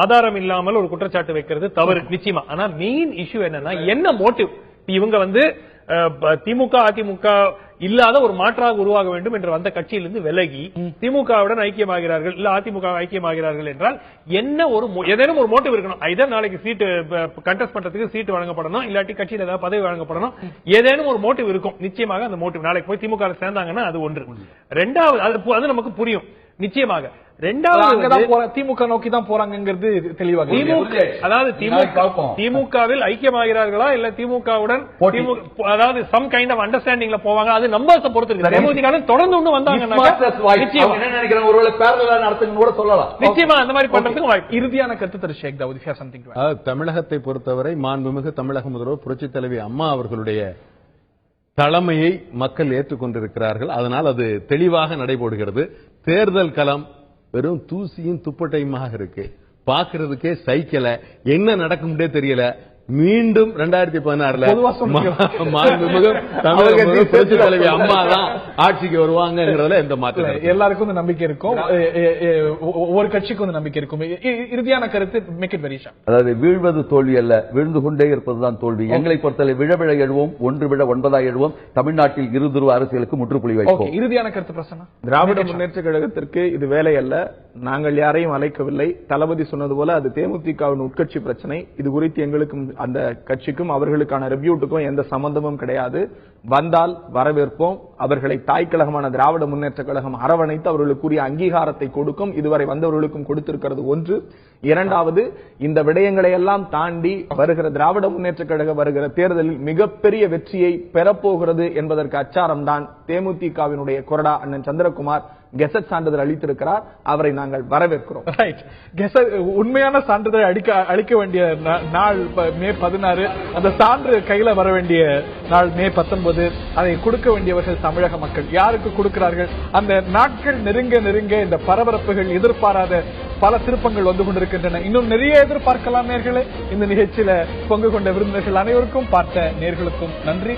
ஆதாரம் இல்லாமல் ஒரு குற்றச்சாட்டு வைக்கிறது தவறு நிச்சயமா. ஆனா மெயின் இஷ்யூ என்னன்னா, என்ன மோட்டிவ்? இவங்க திமுக அதிமுக இல்லாத ஒரு மாற்றாக உருவாக வேண்டும் என்று வந்த கட்சியிலிருந்து விலகி திமுகவுடன் ஐக்கியமாகிறார்கள், இல்ல அதிமுக ஐக்கியமாகிறார்கள் என்றால் என்ன ஏதேனும் ஒரு மோட்டிவ் இருக்கணும். இதன் நாளைக்கு சீட்டு கண்டெஸ்ட் பண்றதுக்கு சீட்டு வழங்கப்படணும், இல்லாட்டி கட்சியில் ஏதாவது பதவி வழங்கப்படணும். ஏதேனும் ஒரு மோட்டிவ் இருக்கும். நிச்சயமாக அந்த மோட்டிவ் நாளைக்கு போய் திமுக சேர்ந்தாங்கன்னா அது ஒன்று. ரெண்டாவது, அது நமக்கு புரியும் நிச்சயமாக. ரெண்டாவது, திமுக நோக்கி தான் போறாங்கிறது தெளிவாக. அதாவது திமுகவில் ஐக்கியமாகிறார்களா இல்ல திமுகவுடன் அதாவது சம் கைண்ட் ஆஃப் அண்டர்ஸ்டாண்டிங்ல போவாங்க. அது நம்பர்ஸ் பொறுத்து இருக்கு. தொடர்ந்து ஒண்ணு வந்தாங்க நிச்சயமா அந்த மாதிரி பண்றதுக்கு வாய்ப்பு. இறுதியான கருத்து திரு ஷேக் தாவூத். தமிழகத்தை பொறுத்தவரை மாண்புமிகு தமிழக முதல்வர் புரட்சித் தலைவி அம்மா அவர்களுடைய தலைமையை மக்கள் ஏற்றுக்கொண்டிருக்கிறார்கள். அதனால் அது தெளிவாக நடைபெறுகிறது. தேர்தல் களம் வெறும் தூசியும் துப்பட்டையுமாக இருக்கு. பாக்குறதுக்கே சைக்கிள என்ன நடக்கும்னே தெரியல. மீண்டும் 2016 தலைவி அம்மா தான் ஆட்சிக்கு வருவாங்கிறதுல எந்த மாற்றம் எல்லாருக்கும் நம்பிக்கை இருக்கும். ஒவ்வொரு கட்சிக்கும் நம்பிக்கை இருக்கும். இறுதியான கருத்து மேக் இட் வெரி ஷார்ட். அதாவது வீழ்வது தோல்வி அல்ல, விழுந்து கொண்டே இருப்பதுதான் தோல்வி. எங்களை பொறுத்தவரை விழ எழுவோம், ஒன்று விழ 9 எழுவோம். தமிழ்நாட்டில் இருதுருவ அரசியலுக்கு முற்றுப்புள்ளி வைப்போம். இறுதியான கருத்து பிரசன்னா. திராவிட முன்னேற்ற கழகத்திற்கு இது வேலை அல்ல. நாங்கள் யாரையும் அழைக்கவில்லை. தளபதி சொன்னது போல அது தேமுதிகவின் உட்கட்சி பிரச்சனை. இது குறித்து எங்களுக்கும் அந்த கட்சிக்கும் அவர்களுக்கான ரெபியூட்டுக்கும் எந்த சம்பந்தமும் கிடையாது. வந்தால் வரவேற்போம். அவர்களை தாய் கழகமான திராவிட முன்னேற்ற கழகம் அரவணைத்து அவர்களுக்குரிய அங்கீகாரத்தை கொடுக்கும். இதுவரை வந்தவர்களுக்கும் கொடுத்திருக்கிறது ஒன்று. இரண்டாவது, இந்த விடயங்களை எல்லாம் தாண்டி வருகிற திராவிட முன்னேற்ற கழகம் வருகிற தேர்தலில் மிகப்பெரிய வெற்றியை பெறப்போகிறது என்பதற்கு அச்சாரம் தான் தேமுதிகவினுடைய கொறடா அண்ணன் சந்திரகுமார் கெசட் சான்றிதழ் அளித்திருக்கிறார். அவரை நாங்கள் வரவேற்கிறோம். உண்மையான சான்றிதழ் அளிக்க வேண்டிய நாள் மே 16. அந்த சான்று கையில வர வேண்டிய நாள் மே 19. அதை கொடுக்க வேண்டியவர்கள் தமிழக மக்கள். யாருக்கு கொடுக்கிறார்கள்? அந்த நாட்கள் நெருங்க நெருங்க இந்த பரபரப்புகள், எதிர்பாராத பல திருப்பங்கள் வந்து கொண்டிருக்கின்றன. இன்னும் நிறைய எதிர்பார்க்கலாம் நேர்களே. இந்த நிகழ்ச்சியில பங்கு கொண்ட விருந்தினர்கள் அனைவருக்கும், பார்த்த நேர்களுக்கும் நன்றி.